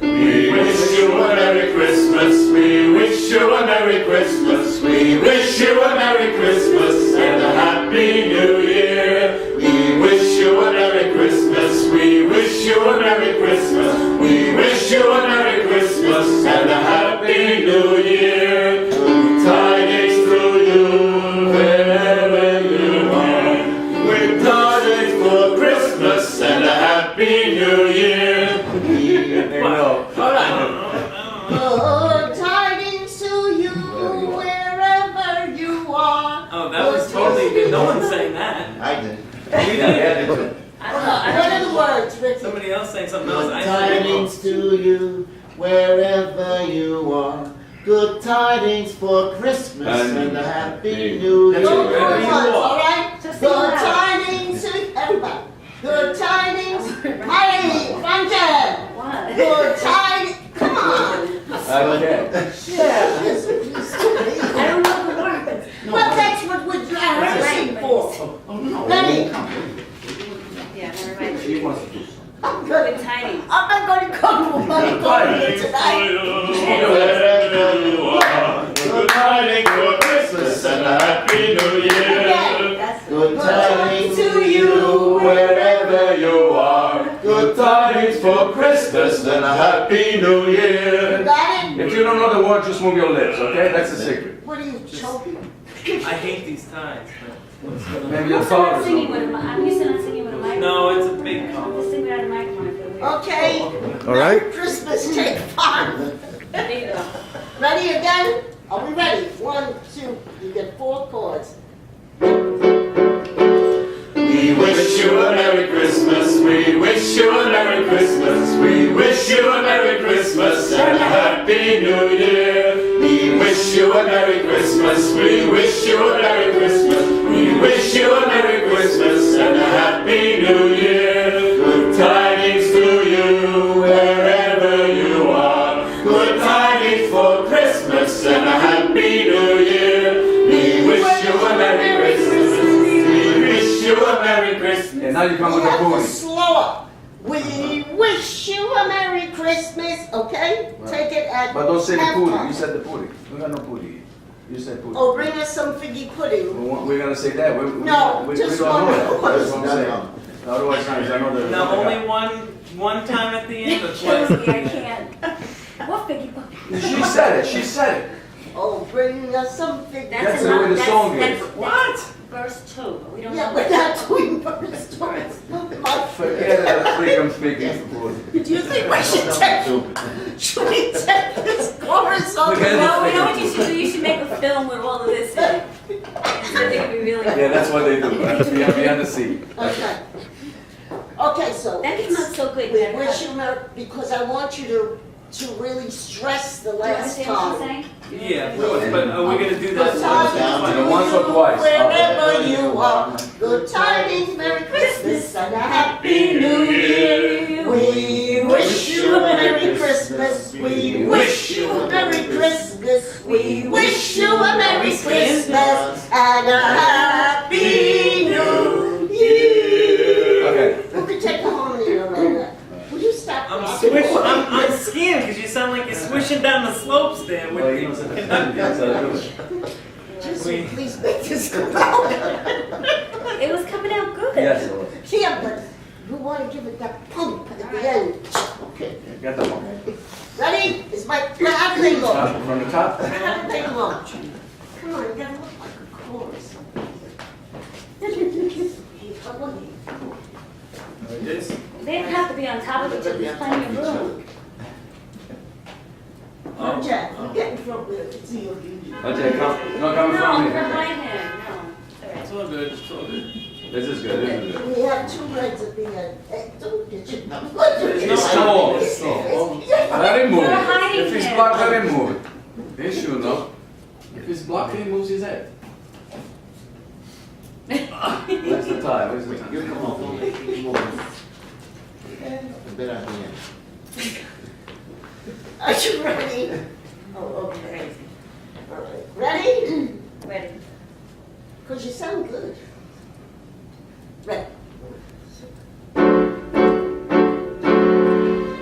We wish you a Merry Christmas. We wish you a Merry Christmas. We wish you a Merry Christmas and a Happy New Year. We wish you a Merry Christmas. We wish you a Merry Christmas. We wish you a Merry Christmas and a Happy New Year. Good tidings to you wherever you are. With tidings for Christmas and a Happy New Year. All right. Good tidings to you wherever you are. Oh, that was totally good. No one's saying that. I did. You did? I don't know. What are the words, Ricky? Somebody else saying something else. I Tidings to you wherever you are. Good tidings for Christmas and a Happy New Year. Don't do it once, all right? Just Good sing it out. tidings to everybody. Good tidings. Hey, Fanta. What? Good tidings. Come on. Okay. Yeah. I don't know the words. Well, that's what we're rehearsing for. Ready? Yeah, never mind. She wants to do something. I'm Good gonna. tidings. I'm not going to come. I'm going here tonight. Wherever you are, good tidings for Christmas and a Happy New Year. That's Good tidings To you, wherever you are, good tidings for Christmas and a Happy New Year. Got it? If you don't know the word, just move your lips, okay? That's the secret. What are you choking? I hate these times. Maybe your I'm father not or singing with something. I'm used to not singing with a microphone. No, it's a big Just compliment. sing without a microphone. I feel weird. Okay. All right. Merry Christmas, take 5. There you go. Ready again? Are we ready? 1, 2, you get 4 chords. We wish you a Merry Christmas. We wish you a Merry Christmas. We wish you a Merry Christmas and a Happy New Year. We wish you a Merry Christmas. We wish you a Merry Christmas. We wish you a Merry Christmas and a Happy New Year. Good tidings to you wherever you are. Good tidings for Christmas and a Happy New Year. We wish you a Merry Christmas. We wish you a Merry Christmas. And now you come You with the have to booty. slow up. We wish you a Merry Christmas, okay? Take it at But don't say the half pudding. time. You said the pudding. We got no pudding. You said pudding. Oh, bring us some figgy pudding. We're gonna say that. No, we just don't one know that. course. That's what I'm saying. Otherwise, sometimes I know that. No, only one time at the end or twice. I can't. What figgy book? She said it. She said it. Oh, bring us some figgy. That's the way the song is. What? Verse 2. But we don't Yeah, know. we're not doing verse 2. Forget that freaking speaking pudding. Do you think we should we take this chorus on the No, we know road? what you should do. You should make a film with all of this in it. I think it'd be really Yeah, that's what they do. Behind the scene. Okay. Okay, so. That is not so good. We That- wish you Merry, because I want you to really stress the Do you last understand what she's time. saying? Yeah, of course, but are we gonna do that Good once? tidings Once or to you twice. wherever you are. Good tidings, Merry Christmas and a Happy New Year. We wish you a Merry Christmas. We wish you a Merry Christmas. We wish you a Merry Christmas and a Happy New Year. Okay. Who can take the harmony around that? Will you stop? I'm rocking? swishing. I'm scared because you sound like you're swishing down the slopes there with the conductor. Just We- please make this come out. It was coming out good. Yes, it was. Yeah, but You want to give it that pump at the end. Okay. Get that one. Ready? It's my how do they look? From the top. How do they look? Come on, you gotta look like a chorus. They don't have to be on top of each other, there's plenty of room. Oh, Jack, you're getting from there. It's your duty. Okay, come from No, me. behind him, no. It's all good, it's all good. This is good, this is good. We have two legs at the end. Hey, don't get your numbers. It's tall, it's tall. Let him move. You're hiding If he's him. blocked, let him move. He should know. If he's blocked, he moves his head. Where's the tie? Where's the tie? You come on, a bit at the end. Are you ready? Oh, okay. All right. Ready? Ready. Because you sound good. Ready.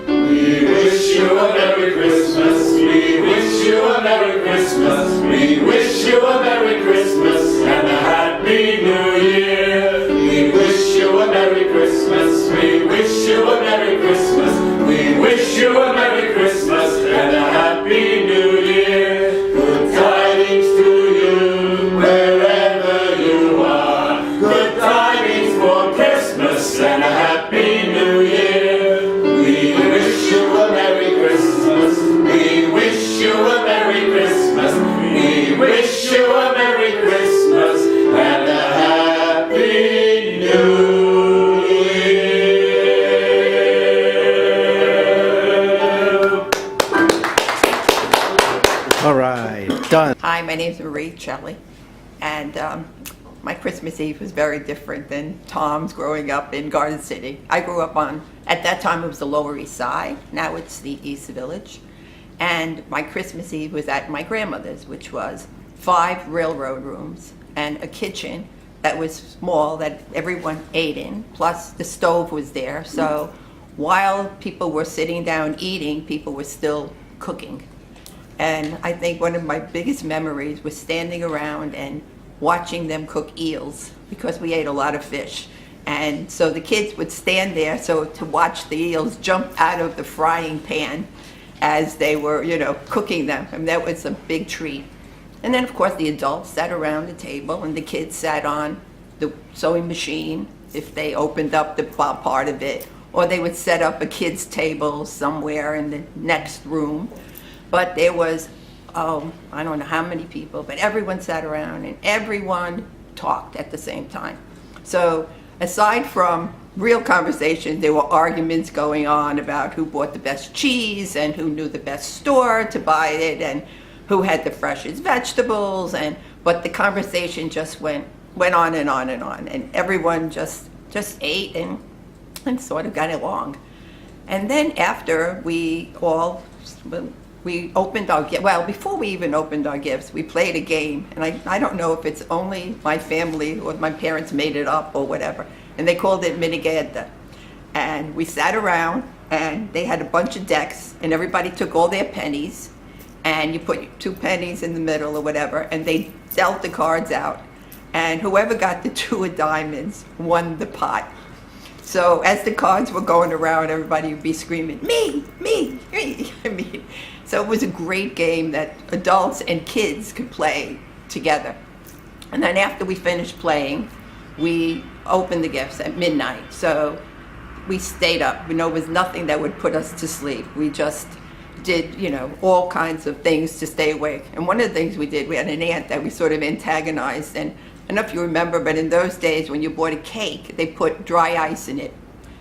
We wish you a Merry Christmas. We wish you a Merry Christmas. We wish you a Merry Christmas and a Happy New Year. We wish you a Merry Christmas. We wish you a Merry Christmas. We wish you a Merry Christmas and a Happy New Year. Good tidings to you wherever you are. Good tidings for Christmas and a Happy New Year. We wish you a Merry Christmas. We wish you a Merry Christmas. We wish you a Merry Christmas and a Happy New Year. All right, done. Hi, my name's Marie Shelley, and my Christmas Eve was very different than Tom's growing up in Garden City. I grew up at that time it was the Lower East Side, now it's the East Village, and my Christmas Eve was at my grandmother's, which was 5 railroad rooms and a kitchen that was small that everyone ate in, plus the stove was there, so while people were sitting down eating, people were still cooking. And I think one of my biggest memories was standing around and watching them cook eels, because we ate a lot of fish. And so the kids would stand there to watch the eels jump out of the frying pan as they were, cooking them. And that was a big treat. And then, of course, the adults sat around the table and the kids sat on the sewing machine if they opened up the part of it, or they would set up a kid's table somewhere in the next room. But there was, I don't know how many people, but everyone sat around and everyone talked at the same time. So aside from real conversations, there were arguments going on about who bought the best cheese and who knew the best store to buy it and who had the freshest vegetables. But the conversation just went on and on and on. And everyone just ate and sort of got along. And then after we opened our gifts. Well, before we even opened our gifts, we played a game. And I don't know if it's only my family or my parents made it up or whatever. And they called it Minigeda. And we sat around and they had a bunch of decks and everybody took all their pennies and you put 2 pennies in the middle or whatever and they dealt the cards out. And whoever got the 2 of diamonds won the pot. So as the cards were going around, everybody would be screaming, me, me, me. So it was a great game that adults and kids could play together. And then after we finished playing, we opened the gifts at midnight. So we stayed up. There was nothing that would put us to sleep. We just did, all kinds of things to stay awake. And one of the things we did, we had an aunt that we sort of antagonized. And I don't know if you remember, but in those days when you bought a cake, they put dry ice in it.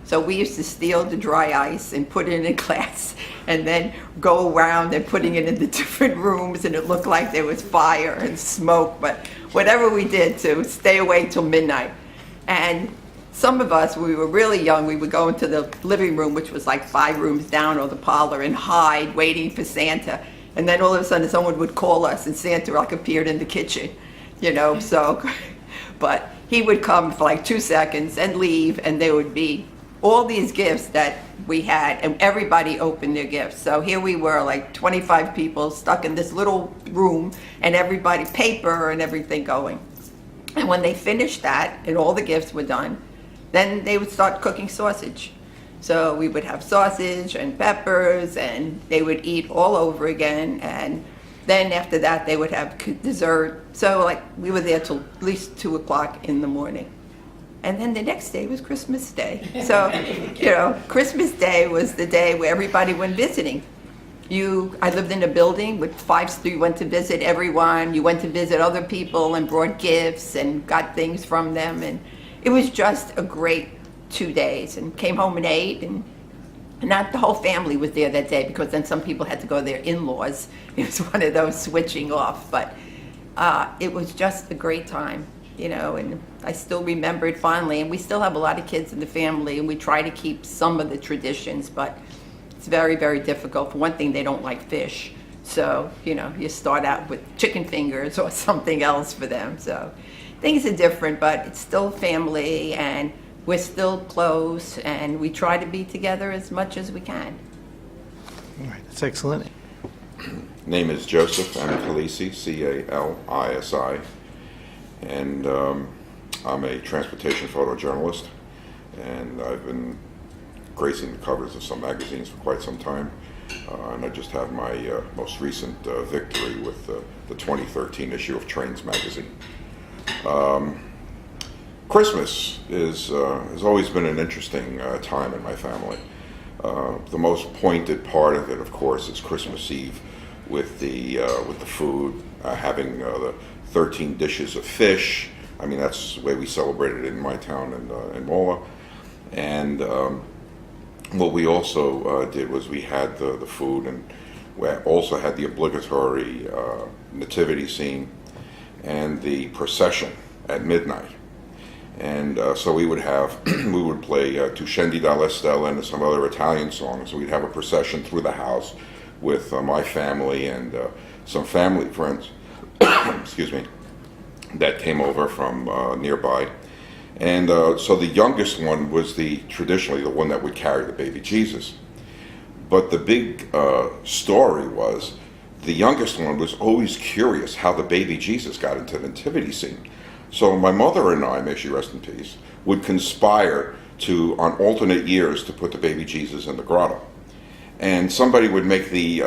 So we used to steal the dry ice and put it in a glass and then go around and putting it in the different rooms and it looked like there was fire and smoke, but whatever we did to stay awake till midnight. And some of us, when we were really young, we would go into the living room, which was like 5 rooms down, or the parlor, and hide waiting for Santa. And then all of a sudden someone would call us and Santa appeared in the kitchen, but he would come for like 2 seconds and leave, and there would be all these gifts that we had, and everybody opened their gifts. So here we were, like 25 people stuck in this little room, and everybody, paper and everything going. And when they finished that, and all the gifts were done, then they would start cooking sausage. So we would have sausage and peppers, and they would eat all over again. And then after that, they would have dessert. So like we were there till at least 2 o'clock in the morning. And then the next day was Christmas Day. So, you know, Christmas Day was the day where everybody went visiting. I lived in a building with 5 you went to visit everyone. You went to visit other people and brought gifts and got things from them. And it was just a great 2 days, and came home and ate, and not the whole family was there that day because then some people had to go to their in-laws. It was one of those switching off, but it was just a great time, you know, and I still remember it fondly. And we still have a lot of kids in the family, and we try to keep some of the traditions, but it's very, very difficult. For one thing, they don't like fish, so, you know, you start out with chicken fingers or something else for them. So things are different, but it's still family, and we're still close, and we try to be together as much as we can. All right, that's excellent. Name is Joseph Calisi, C-A-L-I-S-I, and I'm a transportation photojournalist, and I've been gracing the covers of some magazines for quite some time, and I just had my most recent victory with the 2013 issue of Trains magazine. Christmas has always been an interesting time in my family. The most pointed part of it, of course, is Christmas Eve with the food, having the 13 dishes of fish. I mean, that's the way we celebrated it in my town in Mola. And what we also did was we had the food, and we also had the obligatory nativity scene and the procession at midnight. And so we would play Tu scendi dalla stella and some other Italian songs. So we'd have a procession through the house with my family and some family friends, excuse me, that came over from nearby. And so the youngest one was traditionally the one that would carry the baby Jesus. But the big story was the youngest one was always curious how the baby Jesus got into the nativity scene. So my mother and I, may she rest in peace, would conspire on alternate years to put the baby Jesus in the grotto. And somebody would make the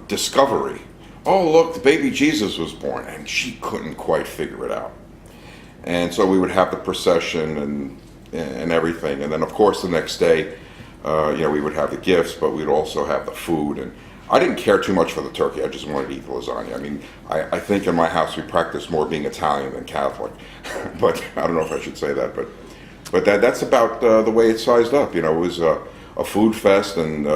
discovery, oh look, the baby Jesus was born, and she couldn't quite figure it out. And so we would have the procession and everything, and then of course the next day, we would have the gifts, but we'd also have the food. And I didn't care too much for the turkey. I just wanted to eat the lasagna. I mean, I think in my house we practice more being Italian than Catholic, but I don't know if I should say that. But that's about the way it's sized up. You know, it was a food fest, and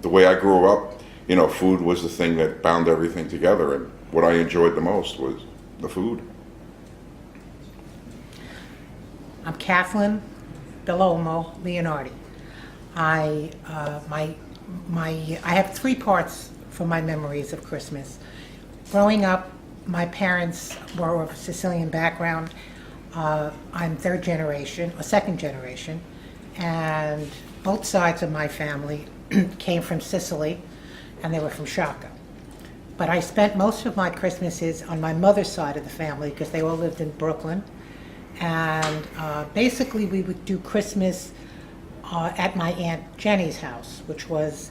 the way I grew up, you know, food was the thing that bound everything together. And what I enjoyed the most was the food. I'm Kathleen Bellomo Leonardi. I have 3 parts for my memories of Christmas. Growing up, my parents were of Sicilian background. I'm 3rd generation, or 2nd generation, and both sides of my family came from Sicily, and they were from Sciacca. But I spent most of my Christmases on my mother's side of the family because they all lived in Brooklyn. And basically we would do Christmas at my Aunt Jenny's house, which was,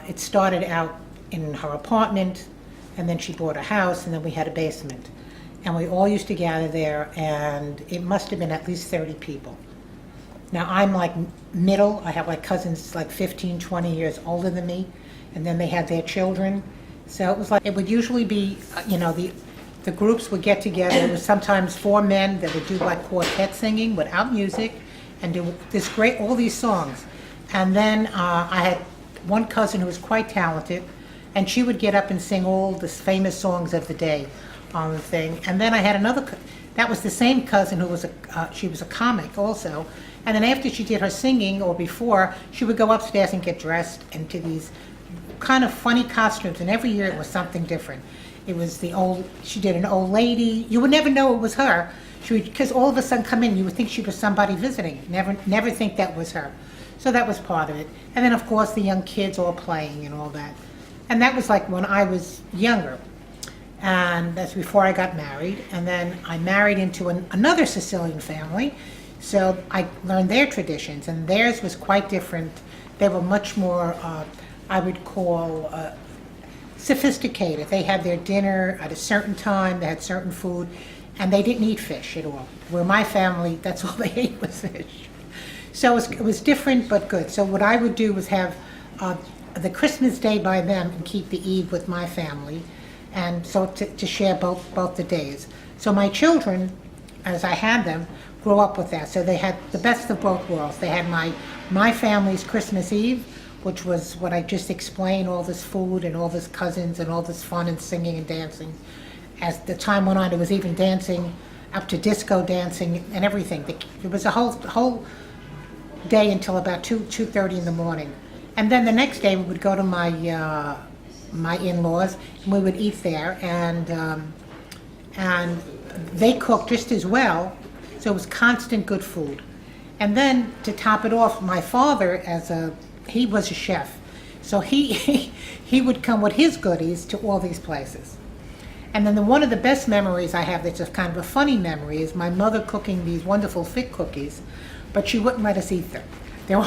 it started out in her apartment, and then she bought a house, and then we had a basement. And we all used to gather there, and it must have been at least 30 people. Now I'm like middle, I have like cousins like 15, 20 years older than me, and then they had their children. So it was like, it would usually be, the groups would get together. It was sometimes 4 men that would do like quartet singing without music and do all these songs. And then I had one cousin who was quite talented, and she would get up and sing all the famous songs of the day on the thing. And then I had another, that was the same cousin who was she was a comic also. And then after she did her singing, or before, she would go upstairs and get dressed into these kind of funny costumes, and every year it was something different. It was she did an old lady. You would never know it was her. Because all of a sudden come in, you would think she was somebody visiting. Never think that was her. So that was part of it. And then of course the young kids all playing and all that. And that was like when I was younger. And that's before I got married. And then I married into another Sicilian family. So I learned their traditions, and theirs was quite different. They were much more, I would call, sophisticated. They had their dinner at a certain time, they had certain food, and they didn't eat fish at all. Where my family, that's all they ate was fish. So it was different but good. So what I would do was have the Christmas day by them and keep the Eve with my family, and so to share both the days. So my children, as I had them, grew up with that. So they had the best of both worlds. They had my family's Christmas Eve, which was what I just explained, all this food and all this cousins and all this fun and singing and dancing. As the time went on, there was even dancing, up to disco dancing and everything. It was a whole day until about 2:30 in the morning. And then the next day we would go to my in-laws, and we would eat there, and they cooked just as well, so it was constant good food. And then to top it off, my father, he was a chef, so he would come with his goodies to all these places. And then one of the best memories I have, that's a kind of a funny memory, is my mother cooking these wonderful fig cookies, but she wouldn't let us eat them. They were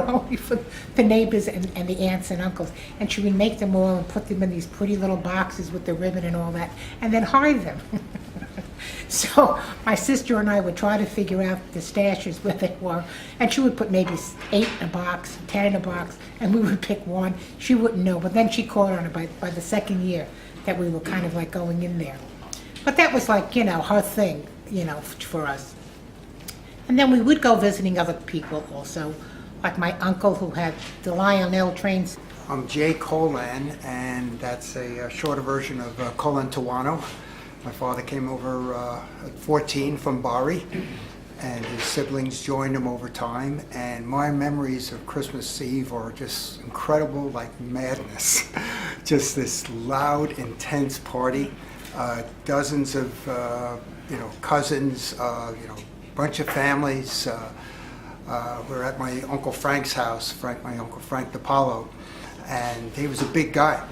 only for the neighbors and the aunts and uncles. And she would make them all and put them in these pretty little boxes with the ribbon and all that, and then hide them. So my sister and I would try to figure out the stashes where they were, and she would put maybe 8 in a box, 10 in a box, and we would pick one. She wouldn't know, but then she caught on it by the second year that we were kind of like going in there. But that was like, her thing, for us. And then we would go visiting other people also, like my uncle who had the Lionel trains. I'm Jay Colan, and that's a shorter version of Colan Tawano. My father came over at 14 from Bari, and his siblings joined him over time. And my memories of Christmas Eve are just incredible, like madness. Just this loud, intense party. Dozens of, cousins, bunch of families. We're at my Uncle Frank's house, my Uncle Frank DiPaolo, and he was a big guy.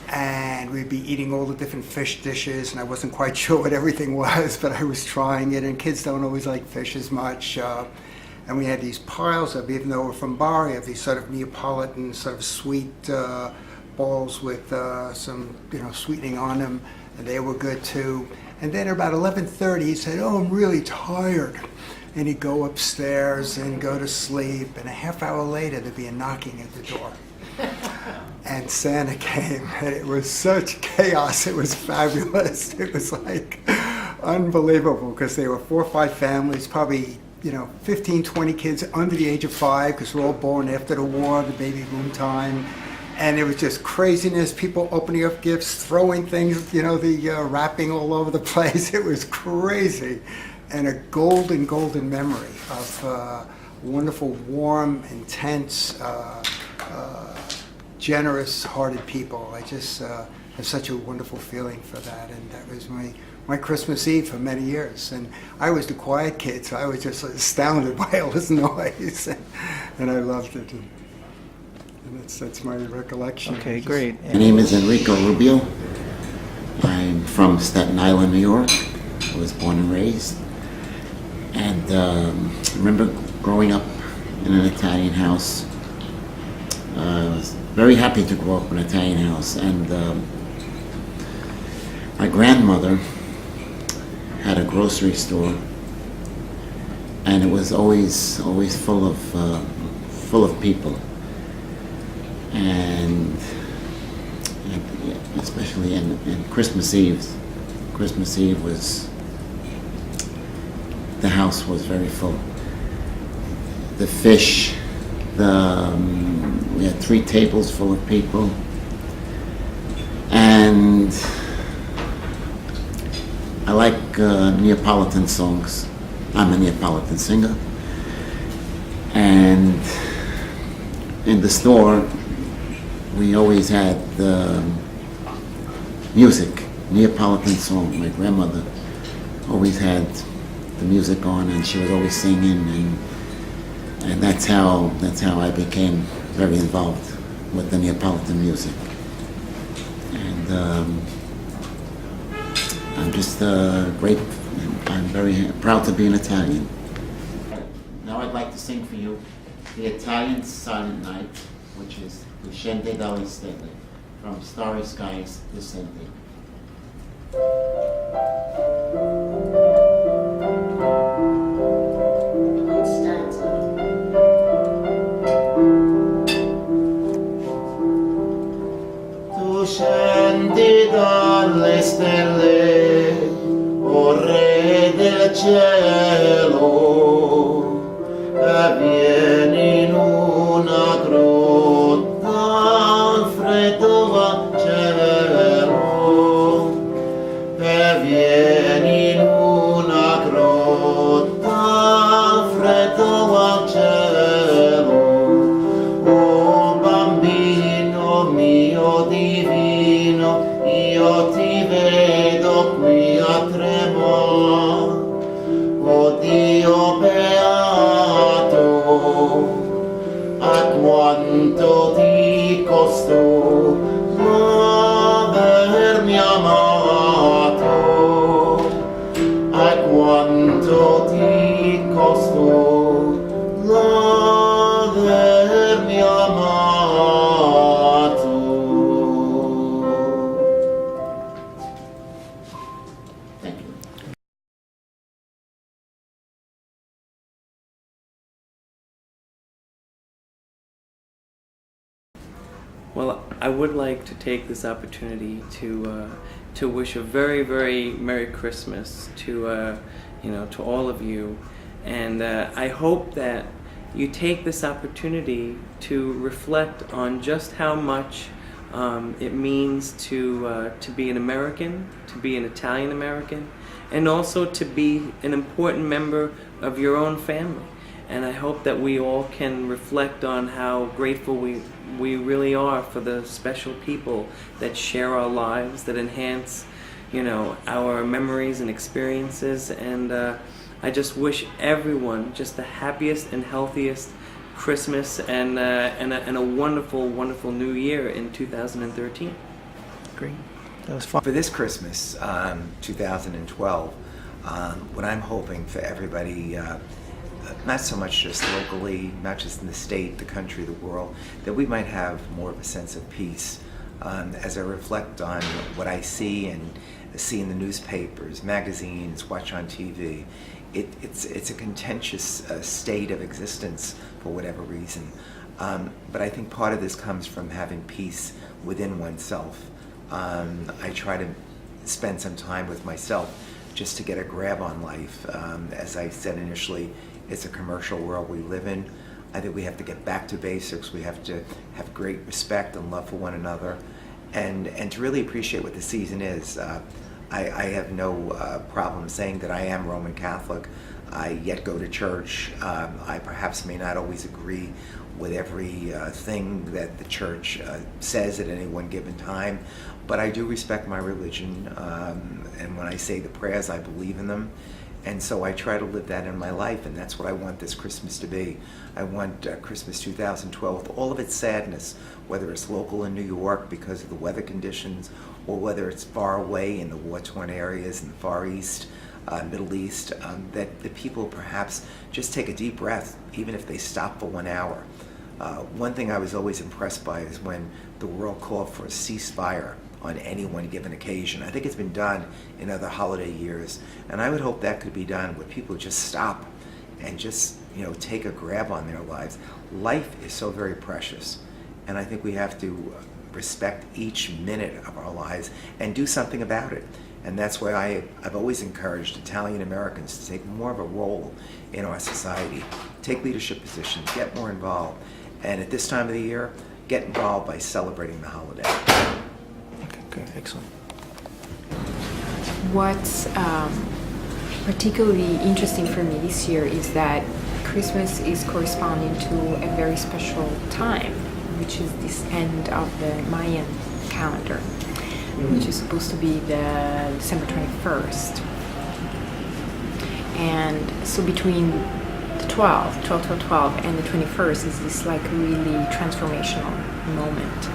And we'd be eating all the different fish dishes, and I wasn't quite sure what everything was, but I was trying it, and kids don't always like fish as much. And we had these piles of, even though we're from Bari, of these sort of Neapolitan, sort of sweet balls with some, sweetening on them, and they were good too. And then about 11:30, he said, "Oh, I'm really tired." And he'd go upstairs and go to sleep, and a half hour later, there'd be a knocking at the door. And Santa came, and it was such chaos. It was fabulous. It was like unbelievable, because there were 4 or 5 families, probably 15, 20 kids under the age of 5, because we're all born after the war, the baby boom time. And it was just craziness, people opening up gifts, throwing things, the wrapping all over the place. It was crazy. And a golden memory of wonderful, warm, intense, generous-hearted people. I just have such a wonderful feeling for that, and that was my Christmas Eve for many years. And I was the quiet kid, so I was just astounded by all this noise, and I loved it. And that's my recollection. Okay, great. My name is Enrico Rubio. I'm from Staten Island, New York. I was born and raised. And I remember growing up in an Italian house. I was very happy to grow up in an Italian house. And my grandmother had a grocery store, and it was always full of people. And especially in Christmas Eve. Christmas Eve the house was very full. The fish, we had 3 tables full of people, and I like Neapolitan songs. I'm a Neapolitan singer, and in the store we always had music, Neapolitan song. My grandmother always had the music on, and she was always singing, and that's how I became very involved with the Neapolitan music. And I'm just I'm very proud to be an Italian. sing for you the Italian Silent Night, which is Tu scende dalle stelle, from Starry Skies Descending. Tu scendi dalle stelle, o Re del cielo, e vieni in una grotta al freddo cielo, e vieni in una grotta al freddo cielo, o bambino mio divino, io ti vedo qui a tremare, o Dio beato, a quanto ti costò avermi amato, a quanto ti costò avermi amato. Thank you. Well, I would like to take this opportunity to wish a very, very Merry Christmas to to all of you, and I hope that you take this opportunity to reflect on just how much it means to be an American, to be an Italian American, and also to be an important member of your own family. And I hope that we all can reflect on how grateful we really are for the special people that share our lives, that enhance, our memories and experiences. And I just wish everyone just the happiest and healthiest Christmas and a wonderful, wonderful New Year in 2013. Great. That was fun. For this Christmas, 2012, what I'm hoping for everybody, not so much just locally, not just in the state, the country, the world, that we might have more of a sense of peace. As I reflect on what I see and see in the newspapers, magazines, watch on TV, it's a contentious state of existence for whatever reason. But I think part of this comes from having peace within oneself. I try to spend some time with myself just to get a grab on life. As I said initially, it's a commercial world we live in. I think we have to get back to basics. We have to have great respect and love for one another, and to really appreciate what the season is. I have no problem saying that I am Roman Catholic. I yet go to church. I perhaps may not always agree with every thing that the church says at any one given time, but I do respect my religion, and when I say the prayers, I believe in them. And so I try to live that in my life, and that's what I want this Christmas to be. I want Christmas 2012 with all of its sadness, whether it's local in New York because of the weather conditions, or whether it's far away in the war-torn areas in the Far East, Middle East, that the people perhaps just take a deep breath, even if they stop for 1 hour. One thing I was always impressed by is when the world called for a ceasefire on any one given occasion. I think it's been done in other holiday years, and I would hope that could be done where people just stop and just take a grab on their lives. Life is so very precious, and I think we have to respect each minute of our lives and do something about it. And that's why I've always encouraged Italian Americans to take more of a role in our society, take leadership positions, get more involved, and at this time of the year, get involved by celebrating the holiday. Okay, excellent. What's particularly interesting for me this year is that Christmas is corresponding to a very special time, which is this end of the Mayan calendar, which is supposed to be the December 21st. And so between the 12 and the 21st is this like really transformational moment.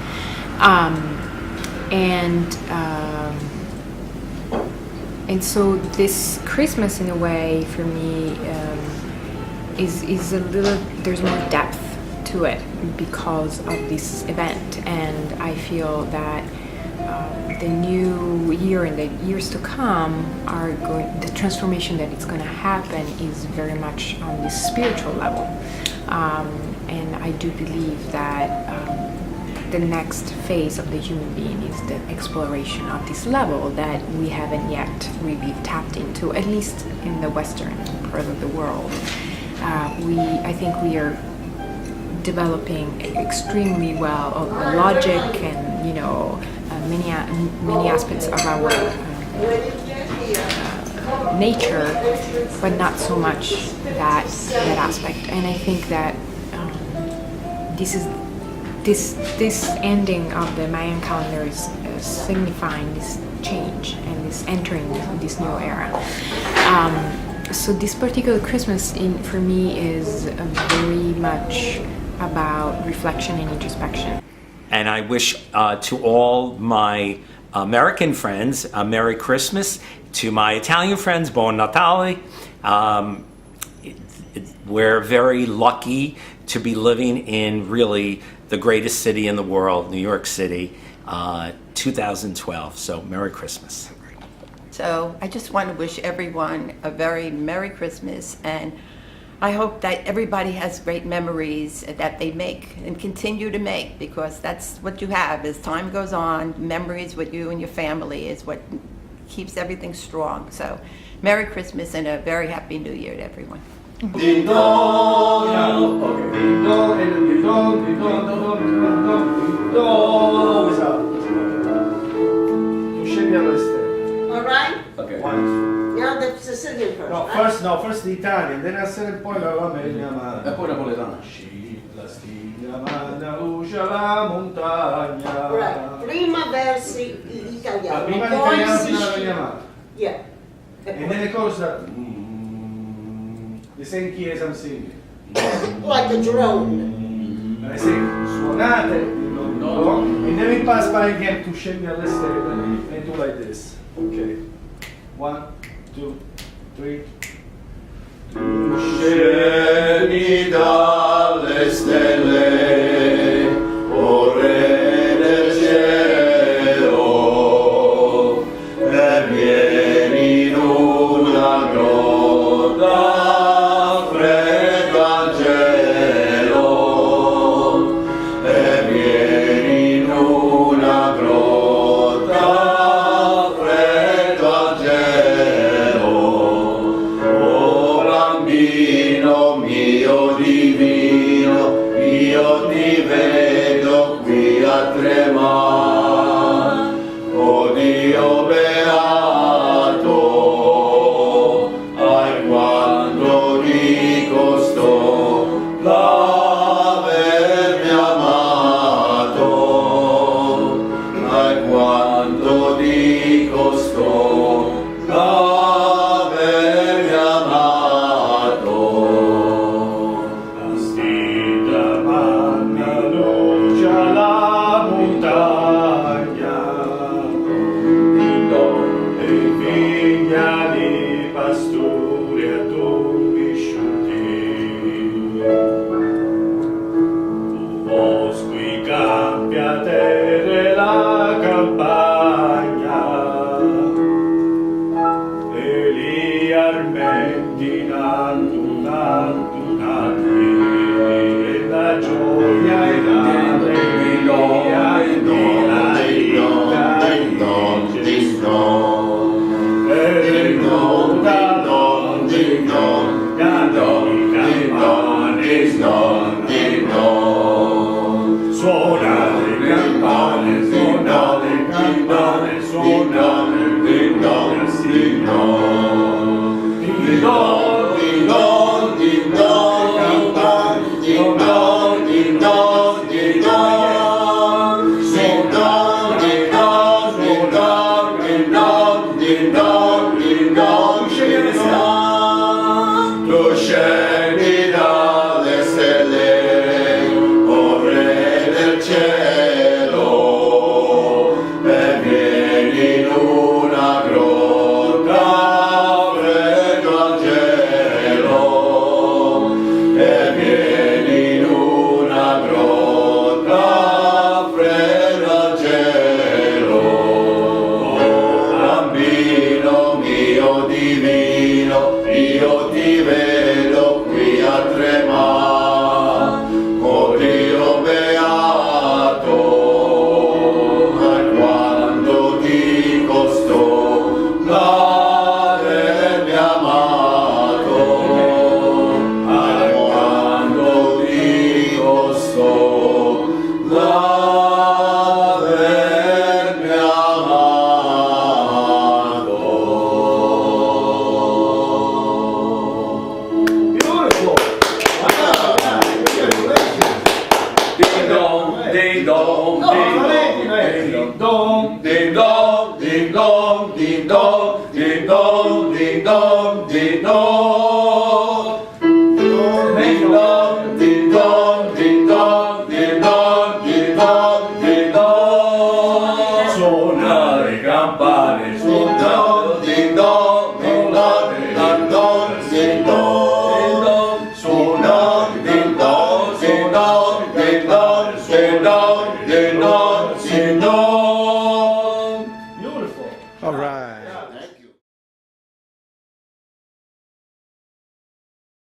And so this Christmas, in a way, for me, is a little, there's more depth to it because of this event, and I feel that the new year and the years to come are going, the transformation that it's going to happen is very much on the spiritual level, and I do believe that the next phase of the human being is the exploration of this level that we haven't yet really tapped into, at least in the Western part of the world. I think we are developing extremely well of the logic and, you know, many aspects of our nature, but not so much that aspect. And I think that this ending of the Mayan calendar is signifying this change and this entering this new era. So this particular Christmas for me is very much about reflection and introspection. And I wish to all my American friends a Merry Christmas. To my Italian friends, Buon Natale. We're very lucky to be living in really the greatest city in the world, New York City, 2012. So Merry Christmas. So I just want to wish everyone a very Merry Christmas, and I hope that everybody has great memories that they make and continue to make, because that's what you have as time goes on. Memories with you and your family is what keeps everything strong. So Merry Christmas and a very Happy New Year to everyone. Ding dong, okay. Ding dong, ding dong, ding dong, ding dong, ding dong, ding dong. Esatto. Tu scegli all'esterno. All right? Okay. Yeah, the Sicilian first. No, first the Italian, then essere poi la meglio. E poi napoletana. La stiglia mangia la montagna. Right. Prima versi italiano. Prima poi l'italiano si fino alla sceglie. chiamata. Yeah. E nelle cose the same key as I'm singing. Like a drone. Sì, suonate il do, and then we pass by again to scegli alle stelle and do like this. Okay. 1, 2, 3. Scegli dalle stelle, o Re del cielo, e vieni in una grotta fredda al cielo, e vieni in una grotta fredda al cielo. Oh bambino mio divino, io ti vedo qui a tremare. Oh Dio beato, ai quanto ti costò l'avermi amato, ai quanto ti costò l'avermi amato. Stilla manna luce alla montagna, e figlia di pastori a dompisciuti. Bosco i campi a terre la campagna, e lì armenti nati, e la gioia e l'allegria e la vita e suonate campane, suonate campane, suonate ding dong, ding dong, ding dong, ding dong, ding dong, campane, ding dong, ding dong, ding dong, ding dong, ding dong, ding dong, ding dong, ding dong.